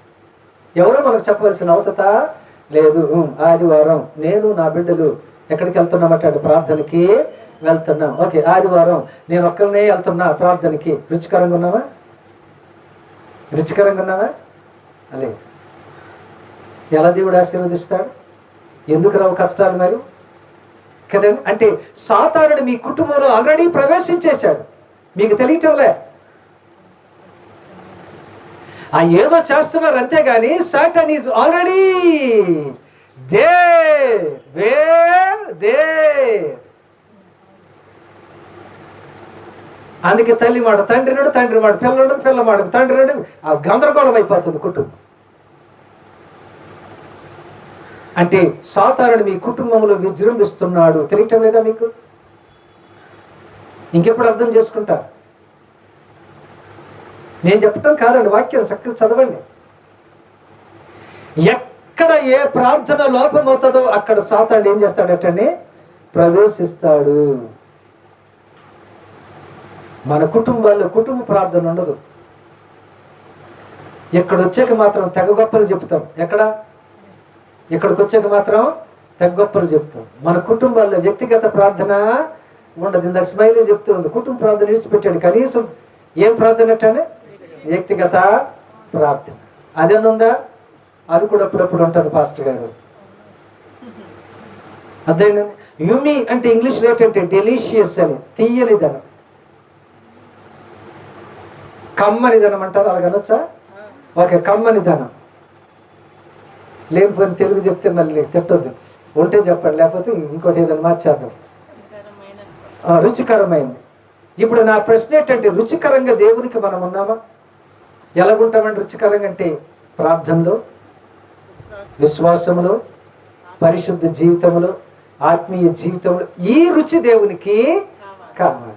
ఎవరో మనకు చెప్పవలసిన అవసరం లేదు. ఆదివారం నేను నా బిడ్డలు ఎక్కడికి వెళ్తున్నామంటే ప్రార్థనకి వెళ్తున్నాం. ఓకే, ఆదివారం నేను ఒక్కరినే వెళ్తున్నా ప్రార్థనకి. రుచికరంగా ఉన్నావా? రుచికరంగా ఉన్నావా? లేదు. ఎలా దేవుడు ఆశీర్వదిస్తాడు? ఎందుకు రావు కష్టాలు మరి కదండి? అంటే సాతానుడు మీ కుటుంబంలో ఆల్రెడీ ప్రవేశించేశాడు, మీకు తెలియటంలే. ఏదో చేస్తున్నారు అంతేగాని సాటాన్ ఈజ్ ఆల్రెడీ దేర్. అందుకే తల్లి మాట తండ్రి నాడు, తండ్రి మాట పిల్లడు, పిల్ల మాట తండ్రి నాడు, ఆ గందరగోళం అయిపోతుంది కుటుంబం. అంటే సాతానుడు మీ కుటుంబంలో విజృంభిస్తున్నాడు, తెలియటం లేదా మీకు? ఇంకెప్పుడు అర్థం చేసుకుంటారు? నేను చెప్పటం కాదండి, వాక్యం చక్కగా చదవండి. ఎక్కడ ఏ ప్రార్థన లోపం అవుతుందో అక్కడ సాతానుడు ఏం చేస్తాడటండి? ప్రవేశిస్తాడు. మన కుటుంబాల్లో కుటుంబ ప్రార్థన ఉండదు. ఇక్కడ వచ్చాక మాత్రం తెగ గొప్పలు చెప్తాం. ఇక్కడికి వచ్చాక మాత్రం తెగ గొప్పలు చెప్తాం. మన కుటుంబాల్లో వ్యక్తిగత ప్రార్థన ఉండదు. ఇందాక స్మైలీ చెప్తూ ఉంది, కుటుంబ ప్రార్థన విడిచిపెట్టాడు. కనీసం ఏం ప్రార్థన అంటే వ్యక్తిగత ప్రార్థన అదేనుందా? అది కూడా అప్పుడప్పుడు ఉంటుంది పాస్టర్ గారు. అదేంటండి యుమి అంటే ఇంగ్లీష్లో ఏంటంటే డెలీషియస్ అని, తీయనిదనం, కమ్మనిదనం అంటారు. అలాగనొచ్చా? ఓకే, కమ్మనిదనం. లేనిపోయిన తెలుగు చెప్తే మళ్ళీ తిట్టొద్దు, ఉంటే చెప్పండి, లేకపోతే ఇంకోటి ఏదైనా మార్చేద్దాం. రుచికరమైంది. ఇప్పుడు నా ప్రశ్న ఏంటంటే, రుచికరంగా దేవునికి మనం ఉన్నామా? ఎలాగుంటామంటే రుచికరంగా అంటే ప్రార్థనలో, విశ్వాసములో, పరిశుద్ధ జీవితంలో, ఆత్మీయ జీవితంలో ఈ రుచి దేవునికి కావాలి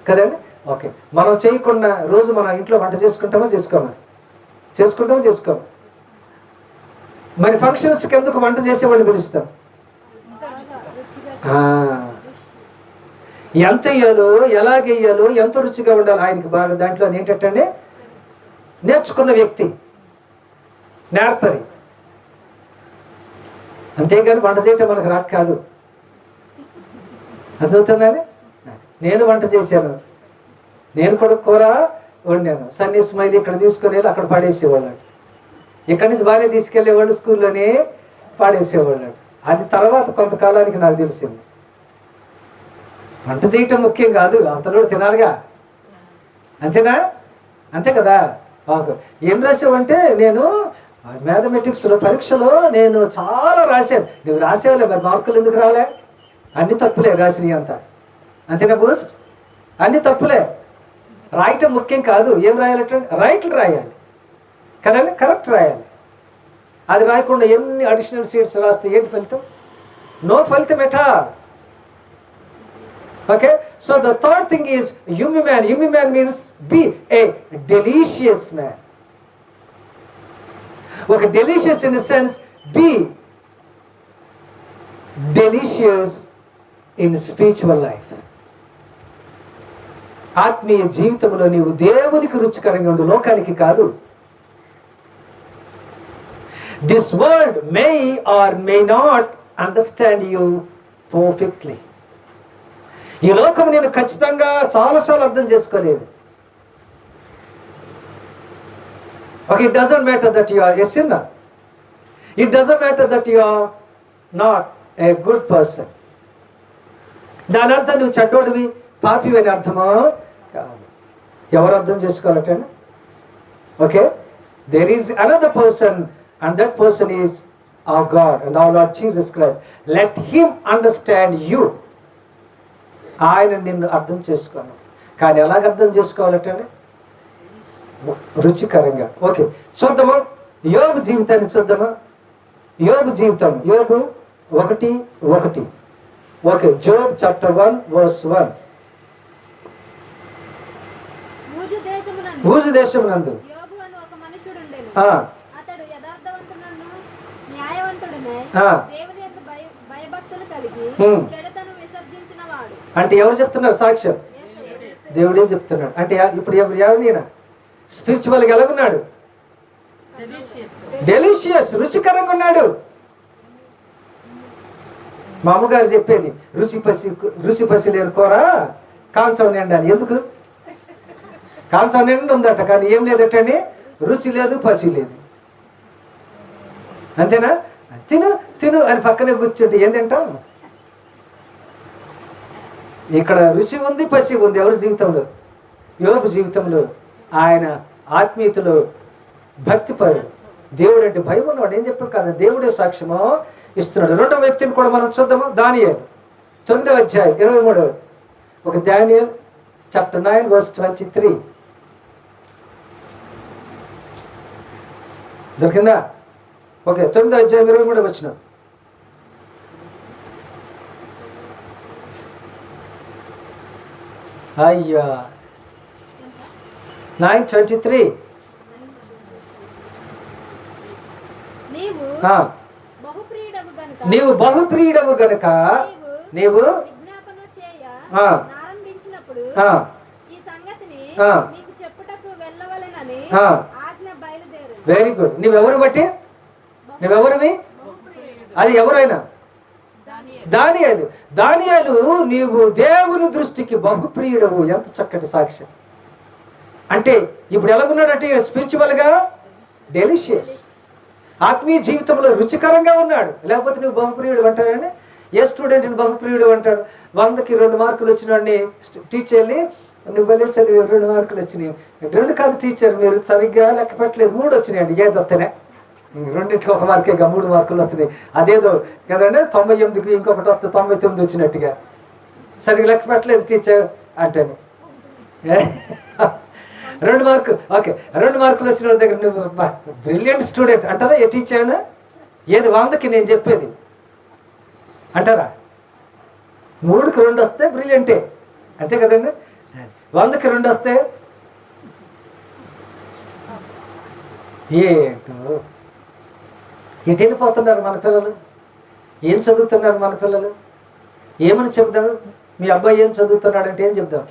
కదండి. ఓకే, మనం చేయకుండా రోజు మన ఇంట్లో వంట చేసుకుంటామా చేసుకోమా? మరి ఫంక్షన్స్కి ఎందుకు వంట చేసేవాడిని పిలుస్తాం? ఎంత వేయాలో, ఎలాగేయాలో, ఎంత రుచిగా ఉండాలి ఆయనకి బాగా దాంట్లో ఏంటంటే నేర్చుకున్న వ్యక్తి, నేర్పరి. అంతేగాని వంట చేయటం మనకు రాక కాదు. అర్థమవుతుందని నేను వంట చేశాను, నేను కూడా కూర వండాను. సన్నీ స్మైల్ ఇక్కడ తీసుకొని వెళ్ళి అక్కడ పాడేసేవాళ్ళు, ఇక్కడి నుంచి బాగానే తీసుకెళ్ళేవాళ్ళు, స్కూల్లోనే పాడేసేవాళ్ళు. అది తర్వాత కొంతకాలానికి నాకు తెలిసింది, వంట చేయటం ముఖ్యం కాదు, అవతలోడు తినాలిగా. అంతేనా? అంతే కదా. ఏం రాసావంటే, నేను మ్యాథమెటిక్స్లో పరీక్షలో నేను చాలా రాశాను. నువ్వు రాసేవాళ్ళే, మరి మార్కులు ఎందుకు రాలే? అన్ని తప్పులే రాసినవి అంతా. అంతేనా బూస్ట్? అన్ని తప్పులే. రాయటం ముఖ్యం కాదు, ఏం రాయాలంటే రైట్లు రాయాలి కదండి, కరెక్ట్ రాయాలి. అది రాయకుండా ఎన్ని అడిషనల్ సీట్స్ రాస్తే ఏంటి ఫలితం? నో ఫలితం at all. Okay, so the third thing is yummy man. Yummy man means be a delicious man. Okay, delicious in a sense, be delicious in spiritual life. ఆత్మీయ జీవితంలో నీవు దేవునికి రుచికరంగా ఉండు, లోకానికి కాదు. This world may or may not understand you perfectly. ఈ లోకం నేను ఖచ్చితంగా చాలాసార్లు అర్థం చేసుకోలేదు. Okay, it doesn't matter that you are a sinner, it doesn't matter that you are not a good person. దాని అర్థం నువ్వు చెడ్డోడివి, పాపివి అని అర్థమో కాదు. ఎవరు అర్థం చేసుకోవాలంటే, okay, there is another person and that person is our God and our Lord Jesus Christ. Let him understand you. ఆయన నిన్ను అర్థం చేసుకోను, కానీ ఎలాగ అర్థం చేసుకోవాలంటే రుచికరంగా. ఓకే, చూద్దామా యోబు జీవితాన్ని చూద్దామా? యోబు జీవితం, యోబు 1:1. Okay, Job chapter 1:1. ఊజు దేశమునందు అంటే ఎవరు చెప్తున్నారు సాక్ష్యం? దేవుడే చెప్తున్నాడు. అంటే ఇప్పుడు ఎవరినైనా స్పిరిచువల్గా ఎలాగున్నాడు? డెలిషియస్, రుచికరంగా ఉన్నాడు. మా అమ్మగారు చెప్పేది, రుచి పసి లేని కూర కాంసం నిండా. ఎందుకు? కాంసం నిండా ఉందట, కానీ ఏం లేదటండి, రుచి లేదు, పసి లేదు. అంతేనా? తిను తిను అని పక్కనే కూర్చుంటే ఏం తింటాం? ఇక్కడ రుచి ఉంది, పసి ఉంది. ఎవరి జీవితంలో? యోబు జీవితంలో. ఆయన ఆత్మీయతలో భక్తిపరుడు, దేవుడు అంటే భయం ఉన్నవాడు. ఏం చెప్పారు కదా, దేవుడే సాక్ష్యమో ఇస్తున్నాడు. రెండవ వ్యక్తిని కూడా మనం చూద్దాము. దానియేలు 9వ అధ్యాయం 23. ఒక దానియేలు చాప్టర్ 9:23. దొరికిందా? ఓకే, 9వ అధ్యాయం 23వ వచనం. అయ్యా, 9:23. నీవు బహుప్రియుడవు గనుక నీవు వెరీ గుడ్. నువ్వెవరు బట్టి? నువ్వెవరివి? అది ఎవరైనా దానియేలు నీవు దేవుని దృష్టికి బహుప్రియుడవు. ఎంత చక్కటి సాక్ష్యం. అంటే ఇప్పుడు ఎలాగున్నాడంటే స్పిరిచువల్గా డెలిషియస్, ఆత్మీయ జీవితంలో రుచికరంగా ఉన్నాడు. లేకపోతే నువ్వు బహుప్రియుడు అంటాడని ఏ స్టూడెంట్ని బహుప్రియుడు అంటాడు? 100కి 2 మార్కులు వచ్చినాడిని టీచర్ని నువ్వు వెళ్ళి చదివి 2 మార్కులు వచ్చినాయి. 2 కాదు టీచర్, మీరు సరిగ్గా లెక్క పెట్టలేదు, 3 వచ్చినాయండి. ఏది వస్తున్నాయి? 2కి 1 మార్కేగా 3 మార్కులు వస్తున్నాయి. అదేదో కదండి 98కి ఇంకొకటి వస్తే 99 వచ్చినట్టుగా. సరిగ్గా లెక్క పెట్టలేదు టీచర్ అంటాను. 2 మార్కులు ఓకే, 2 మార్కులు వచ్చిన వాళ్ళ దగ్గర నువ్వు బ్రిలియంట్ స్టూడెంట్ అంటారా? ఏ టీచర్ అయినా ఏది 100కి నేను చెప్పేది అంటారా? 3కి 2 వస్తే బ్రిలియంటే, అంతే కదండి. 100కి 2 వస్తే ఏంటో ఎటు వెళ్ళిపోతున్నారు మన పిల్లలు? ఏం చదువుతున్నారు మన పిల్లలు? ఏమని చెప్దాం? మీ అబ్బాయి ఏం చదువుతున్నాడంటే ఏం చెప్దాం?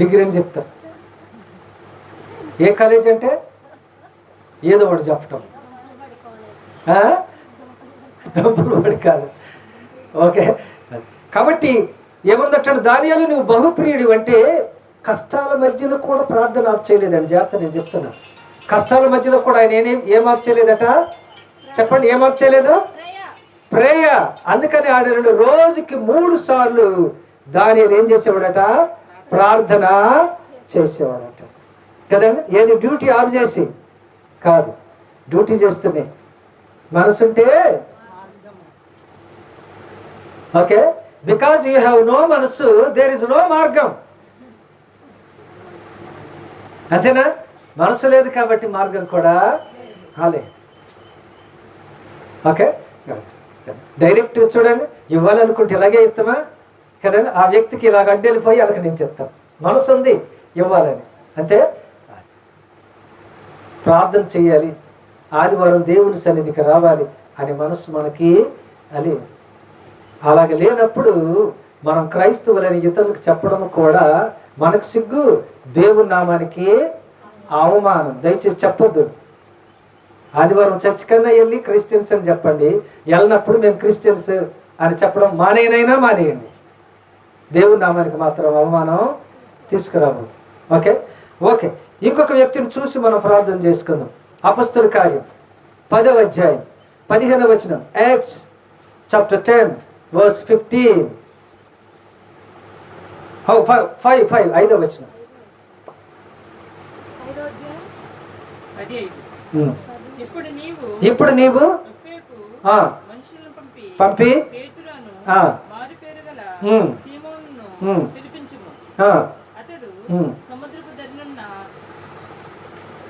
డిగ్రీ అని చెప్తాం. ఏ కాలేజ్ అంటే ఏదో ఒకటి చెప్పటం. డబ్బులు కాదు. ఓకే, కాబట్టి ఏముందంటాడు దానియేలు నువ్వు బహుప్రియుడు అంటే కష్టాల మధ్యలో కూడా ప్రార్థన ఆప్ చేయలేదండి. జాగ్రత్త, నేను చెప్తున్నా. కష్టాల మధ్యలో కూడా ఆయన ఏం ఆప్ చేయలేదట? చెప్పండి, ఏం ఆప్ చేయలేదు? ప్రేయర్. అందుకని ఆయన రోజుకి 3 సార్లు దానియేలు ఏం చేసేవాడట? ప్రార్థన చేసేవాడట కదండి. ఏది డ్యూటీ ఆఫ్ చేసి కాదు, డ్యూటీ చేస్తూనే మనసుంటే okay. Because you have no మనసు, దేర్ ఇస్ నో మార్గం. అంతేనా? మనసు లేదు కాబట్టి మార్గం కూడా లేదు. ఓకే, డైరెక్ట్ చూడండి, ఇవ్వాలనుకుంటే ఇలాగే ఇస్తామా కదండి. ఆ వ్యక్తికి ఇలాగ అడ్డెళ్ళిపోయి అలాగ నేను చెప్తాను. మనసు ఉంది ఇవ్వాలని, అంతే. ప్రార్థన చేయాలి, ఆదివారం దేవుని సన్నిధికి రావాలి అనే మనసు మనకి అది అలాగే లేనప్పుడు మనం క్రైస్తవులని ఇతరులకు చెప్పడం కూడా మనకు సిగ్గు, దేవుని నామానికి అవమానం. దయచేసి చెప్పొద్దు. ఆదివారం చర్చ్ కన్నా వెళ్ళి క్రిస్టియన్స్ అని చెప్పండి. వెళ్ళినప్పుడు మేము క్రిస్టియన్స్ అని చెప్పడం మానేయండి. దేవుని నామానికి మాత్రం అవమానం తీసుకురాబోదు. Okay okay. ఇంకొక వ్యక్తిని చూసి మనం ప్రార్థన చేసుకుందాం. అపొస్తలుల కార్యం 10వ అధ్యాయం 15వ వచనం. Acts chapter 10 verse 15. 5వ వచనం. ఇప్పుడు నీవు పంపి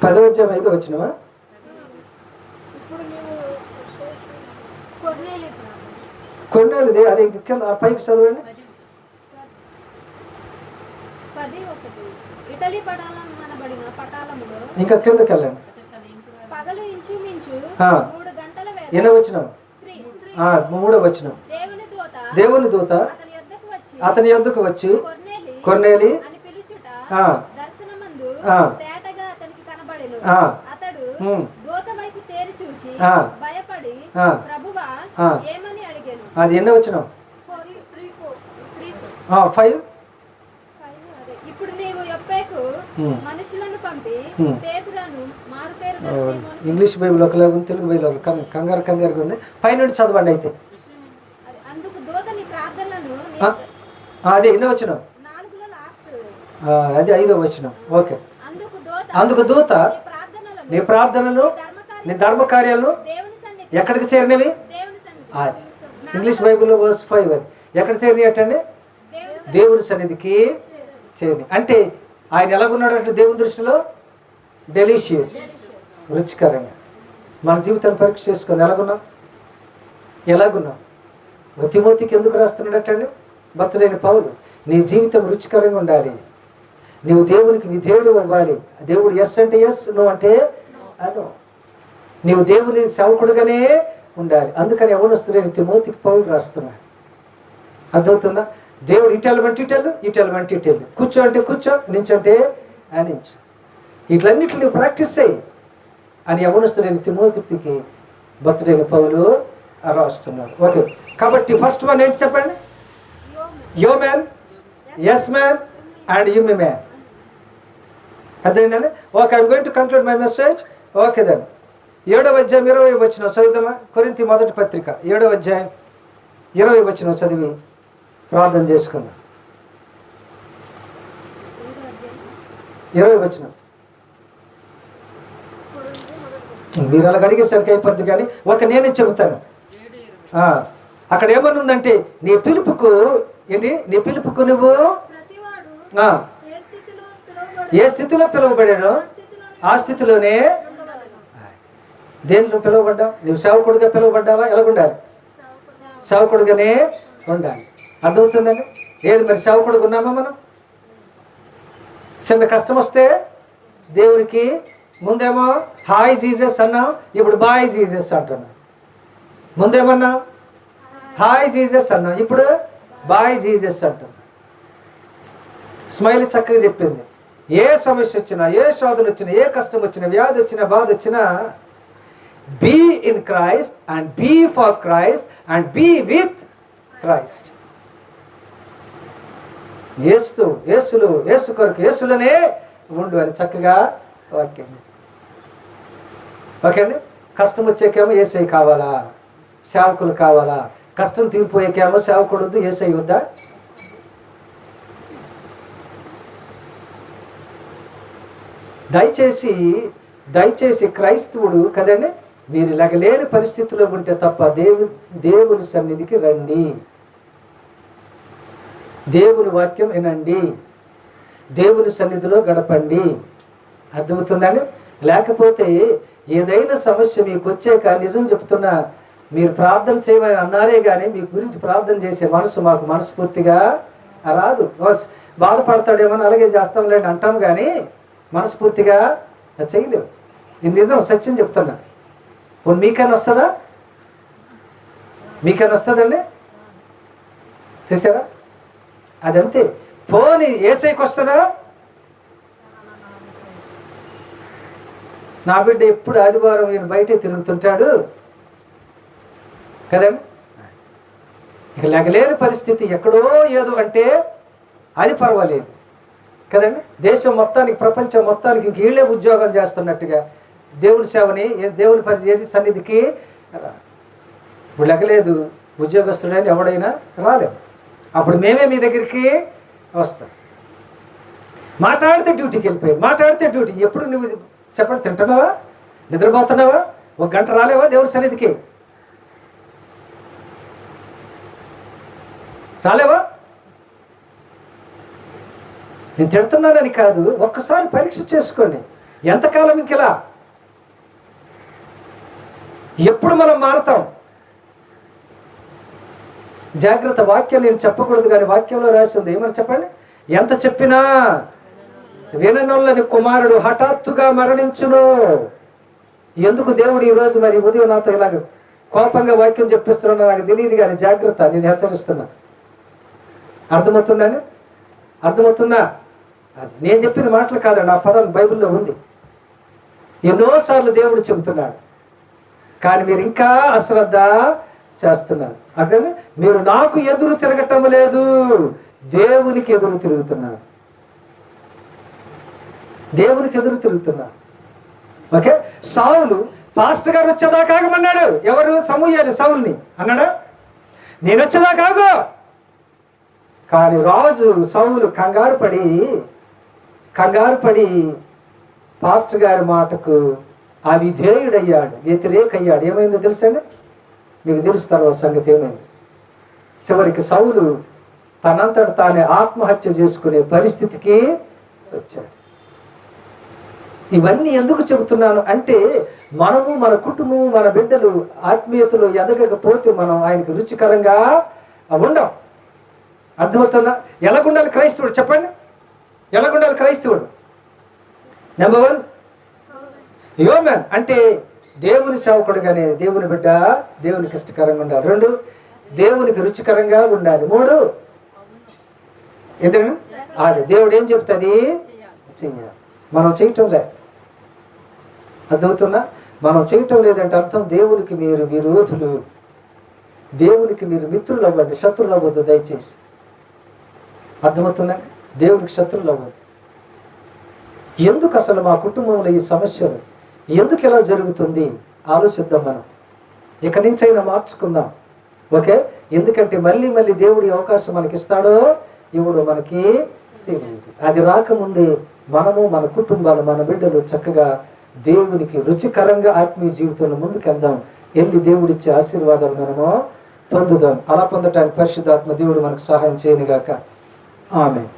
పదో అధ్యాయం 5వ వచనమా? కొన్నేళ్ళది అది కింద పైకి చదవండి. ఇంకా కిందకి వెళ్ళండి. ఎన్నో వచనం? 3వ వచనం. దేవుని దూత అతని యొద్దకు వచ్చి కొర్నేలి అది ఎన్నో వచనం? 5. ఇంగ్లీష్ బైబిల్ ఒకలాగా ఉంది, తెలుగు బైబిల్ కంగారుగా ఉంది. పైనుండి చదవండి అయితే. అది ఎన్నో వచనం? అది 5వ వచనం. ఓకే. అందుకు దూత నీ ప్రార్థనలు నీ ధర్మ కార్యాలను ఎక్కడికి చేరినవి? అది ఇంగ్లీష్ బైబిల్లో verse 5. అది ఎక్కడ చేరినవి అటండి? దేవుని సన్నిధికి చేరి. అంటే ఆయన ఎలాగున్నాడంటే దేవుని దృష్టిలో డెలిషియస్, రుచికరంగా. మన జీవితాన్ని పరీక్ష చేసుకొని ఎలాగున్నాం? తిమోతికి ఎందుకు రాస్తున్నాడటండి భక్తుడైన పౌలు? నీ జీవితం రుచికరంగా ఉండాలి, నీవు దేవునికి విధేయుడు అవ్వాలి. దేవుడు ఎస్ అంటే ఎస్, నువ్వు అంటే అను. నీవు దేవుని సేవకుడుగానే ఉండాలి. అందుకని యవ్వనస్తుడైన తిమోతికి పౌలు రాస్తున్నాడు. అర్థమవుతుందా? దేవుడు ఇటెలమంటే ఇటెలు, కూర్చో అంటే కూర్చో, నించంటే నించు. వీటన్నిటిని నువ్వు ప్రాక్టీస్ చేయి. అని యవనస్తుడైన తిమోతికి భక్తుడైన పౌలు రాస్తున్నాడు. ఓకే, కాబట్టి ఫస్ట్ వన్ ఏంటి చెప్పండి? Yo man, yes man and you man. అర్థమైందండి? Okay, I'm going to conclude my message. Okay దాన్ని 7వ అధ్యాయం 20 వచనం చదువుతామా? కొరింథీ మొదటి పత్రిక 7వ అధ్యాయం 20 వచనం చదివి ప్రార్థన చేసుకుందాం. 20 వచనం. మీరు అలా అడిగేసరికి అయిపోద్ది, కానీ నేనే చెబుతాను. అక్కడ ఏమన్నా ఉందంటే నీ పిలుపుకు ఏంటి? నీ పిలుపుకు నువ్వు ఏ స్థితిలో పిలువబడానో ఆ స్థితిలోనే. దేనిలో పిలువబడ్డావు? నువ్వు సేవకుడిగా పిలువబడ్డావా? ఎలాగుండాలి? సేవకుడిగానే ఉండాలి. అర్థమవుతుందండి? ఏది మరి సేవకుడిగా ఉన్నామా మనం? చిన్న కష్టం వస్తే దేవునికి ముందేమో హాయ్ జీసస్ అన్నాం, ఇప్పుడు బాయ్ జీసస్ అంటున్నాం. ముందేమన్నా హాయ్ జీసస్ అన్నాం, ఇప్పుడు బాయ్ జీసస్ అంటున్నాం. స్మైల్ చక్కగా చెప్పింది. ఏ సమస్య వచ్చినా, ఏ శోధన వచ్చినా, ఏ కష్టం వచ్చినా, వ్యాధి వచ్చినా, బాధ వచ్చినా, be in Christ and be for Christ and be with Christ. యేసు కొరకు యేసులోనే ఉండు అని చక్కగా వాక్యం. ఓకే అండి? కష్టం వచ్చేకేమో యేసై కావాలా, సేవకులు కావాలా? కష్టం తీరిపోయేకేమో సేవకుడు వద్దు, యేసై వద్దా? దయచేసి క్రైస్తవుడు కదండి, మీరు లేని పరిస్థితిలో ఉంటే తప్ప దేవుని సన్నిధికి రండి, దేవుని వాక్యం వినండి, దేవుని సన్నిధిలో గడపండి. అర్థమవుతుందండి? లేకపోతే ఏదైనా సమస్య మీకు వచ్చాక నిజం చెప్తున్నా, మీరు ప్రార్థన చేయమని అన్నారే కానీ మీ గురించి ప్రార్థన చేసే మనసు మాకు మనస్ఫూర్తిగా రాదు. బాధపడతాడేమని అలాగే చేస్తాంలేండి అంటాం, కానీ మనస్ఫూర్తిగా చేయలేవు. ఇది నిజం, సత్యం చెప్తున్నా. పోనీ మీకైనా వస్తుందా? మీకైనా వస్తుందండి? చూసారా? అదంతే. పోనీ ఏసైకి వస్తుందా? నా బిడ్డ ఎప్పుడు ఆదివారం ఈయన బయటే తిరుగుతుంటాడు కదండి. ఇక లేని పరిస్థితి ఎక్కడో ఏదో అంటే అది పర్వాలేదు కదండి. దేశం మొత్తానికి, ప్రపంచం మొత్తానికి ఇంక వీళ్ళే ఉద్యోగం చేస్తున్నట్టుగా దేవుని సేవని, దేవుని పరిచయం సన్నిధికి ఇప్పుడు లెగలేదు ఉద్యోగస్తుడని ఎవడైనా రాలేము. అప్పుడు మేమే మీ దగ్గరికి వస్తాం. మాట్లాడితే డ్యూటీకి వెళ్ళిపోయావు, మాట్లాడితే డ్యూటీ. ఎప్పుడు నువ్వు చెప్పండి, తింటున్నావా, నిద్రపోతున్నావా, 1 గంట రాలేవా దేవుని సన్నిధికి? రాలేవా? నేను తిడుతున్నానని కాదు, ఒక్కసారి పరీక్ష చేసుకోండి. ఎంతకాలం ఇంకెలా? ఎప్పుడు మనం మారుతాం? జాగ్రత్త. వాక్యం నేను చెప్పకూడదు, కానీ వాక్యంలో రాసి ఉంది. ఏమని చెప్పండి? ఎంత చెప్పినా విననొల్లని కుమారుడు హఠాత్తుగా మరణించును. ఎందుకు దేవుడు ఈరోజు మరి ఉదయం నాతో ఇలాగ కోపంగా వాక్యం చెప్పిస్తున్నా నాకు తెలియదు, కానీ జాగ్రత్త, నేను హెచ్చరిస్తున్నా. అర్థమవుతుందండి? అర్థమవుతుందా? అది నేను చెప్పిన మాటలు కాదండి, ఆ పదం బైబిల్లో ఉంది. ఎన్నోసార్లు దేవుడు చెబుతున్నాడు, కానీ మీరు ఇంకా అశ్రద్ధ చేస్తున్నారు. అర్థమే? మీరు నాకు ఎదురు తిరగటం లేదు, దేవునికి ఎదురు తిరుగుతున్నారు. దేవునికి ఎదురు తిరుగుతున్నారు. ఓకే, సౌలు పాస్టర్ గారు వచ్చేదాకా ఆగమన్నాడు. ఎవరు? సమూయేలు సౌల్ని అన్నాడా? నేను వచ్చేదాకా ఆగు. కానీ రాజు సౌలు కంగారు పడి పాస్టర్ గారి మాటకు అవిధేయుడయ్యాడు, వ్యతిరేకయ్యాడు. ఏమైందో తెలుసండి? మీకు తెలుసు తర్వాత సంగతి ఏమైంది. చివరికి సౌలు తనంతట తానే ఆత్మహత్య చేసుకునే పరిస్థితికి వచ్చాడు. ఇవన్నీ ఎందుకు చెబుతున్నాను అంటే, మనము, మన కుటుంబం, మన బిడ్డలు ఆత్మీయతలో ఎదగకపోతే మనం ఆయనకు రుచికరంగా ఉండం. అర్థమవుతుందా? ఎలాగుండాలి క్రైస్తవుడు? చెప్పండి, ఎలాగుండాలి క్రైస్తవుడు? నెంబర్ 1 హ్యూమన్ అంటే దేవుని సేవకుడుగానే, దేవుని బిడ్డ దేవునికి ఇష్టకరంగా ఉండాలి. 2 దేవునికి రుచికరంగా ఉండాలి. 3 ఎదురు అది దేవుడు ఏం చెప్తుంది చెయ్యాలి. మనం చేయటంలే. అర్థమవుతుందా? మనం చేయటం లేదంటే అర్థం దేవునికి మీరు విరోధులు, దేవునికి మీరు మిత్రులు అవ్వండి, శత్రులు అవ్వద్దు దయచేసి. అర్థమవుతుందండి? దేవునికి శత్రులు అవ్వద్దు. ఎందుకు అసలు మా కుటుంబంలో ఈ సమస్యలు ఎందుకు ఇలా జరుగుతుంది ఆలోచిద్దాం. మనం ఇక నుంచైనా మార్చుకుందాం. ఓకే? ఎందుకంటే మళ్ళీ మళ్ళీ దేవుడి అవకాశం మనకి ఇస్తాడో ఇవ్వడో మనకి తెలియదు. అది రాకముందే మనము, మన కుటుంబాలు, మన బిడ్డలు చక్కగా దేవునికి రుచికరంగా ఆత్మీయ జీవితంలో ముందుకెళ్దాం. వెళ్ళి దేవుడిచ్చే ఆశీర్వాదాలు మనము పొందుదాం. అలా పొందటానికి పరిశుద్ధాత్మ దేవుడు మనకు సహాయం చేయనుగాక. ఆమేన్.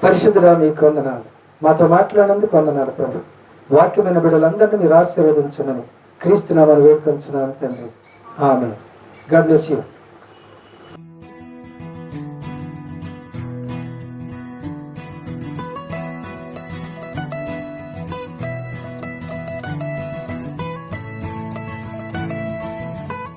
పరిశుద్ధుడా మీకు వందనాలు, మాతో మాట్లాడినందుకు వందనాలు ప్రభు. వాక్యమైన బిడ్డలందరినీ మీరు ఆశీర్వదించమని క్రీస్తు నామమున వేడుకొంచున్నాను తండ్రి. ఆమేన్. God bless you.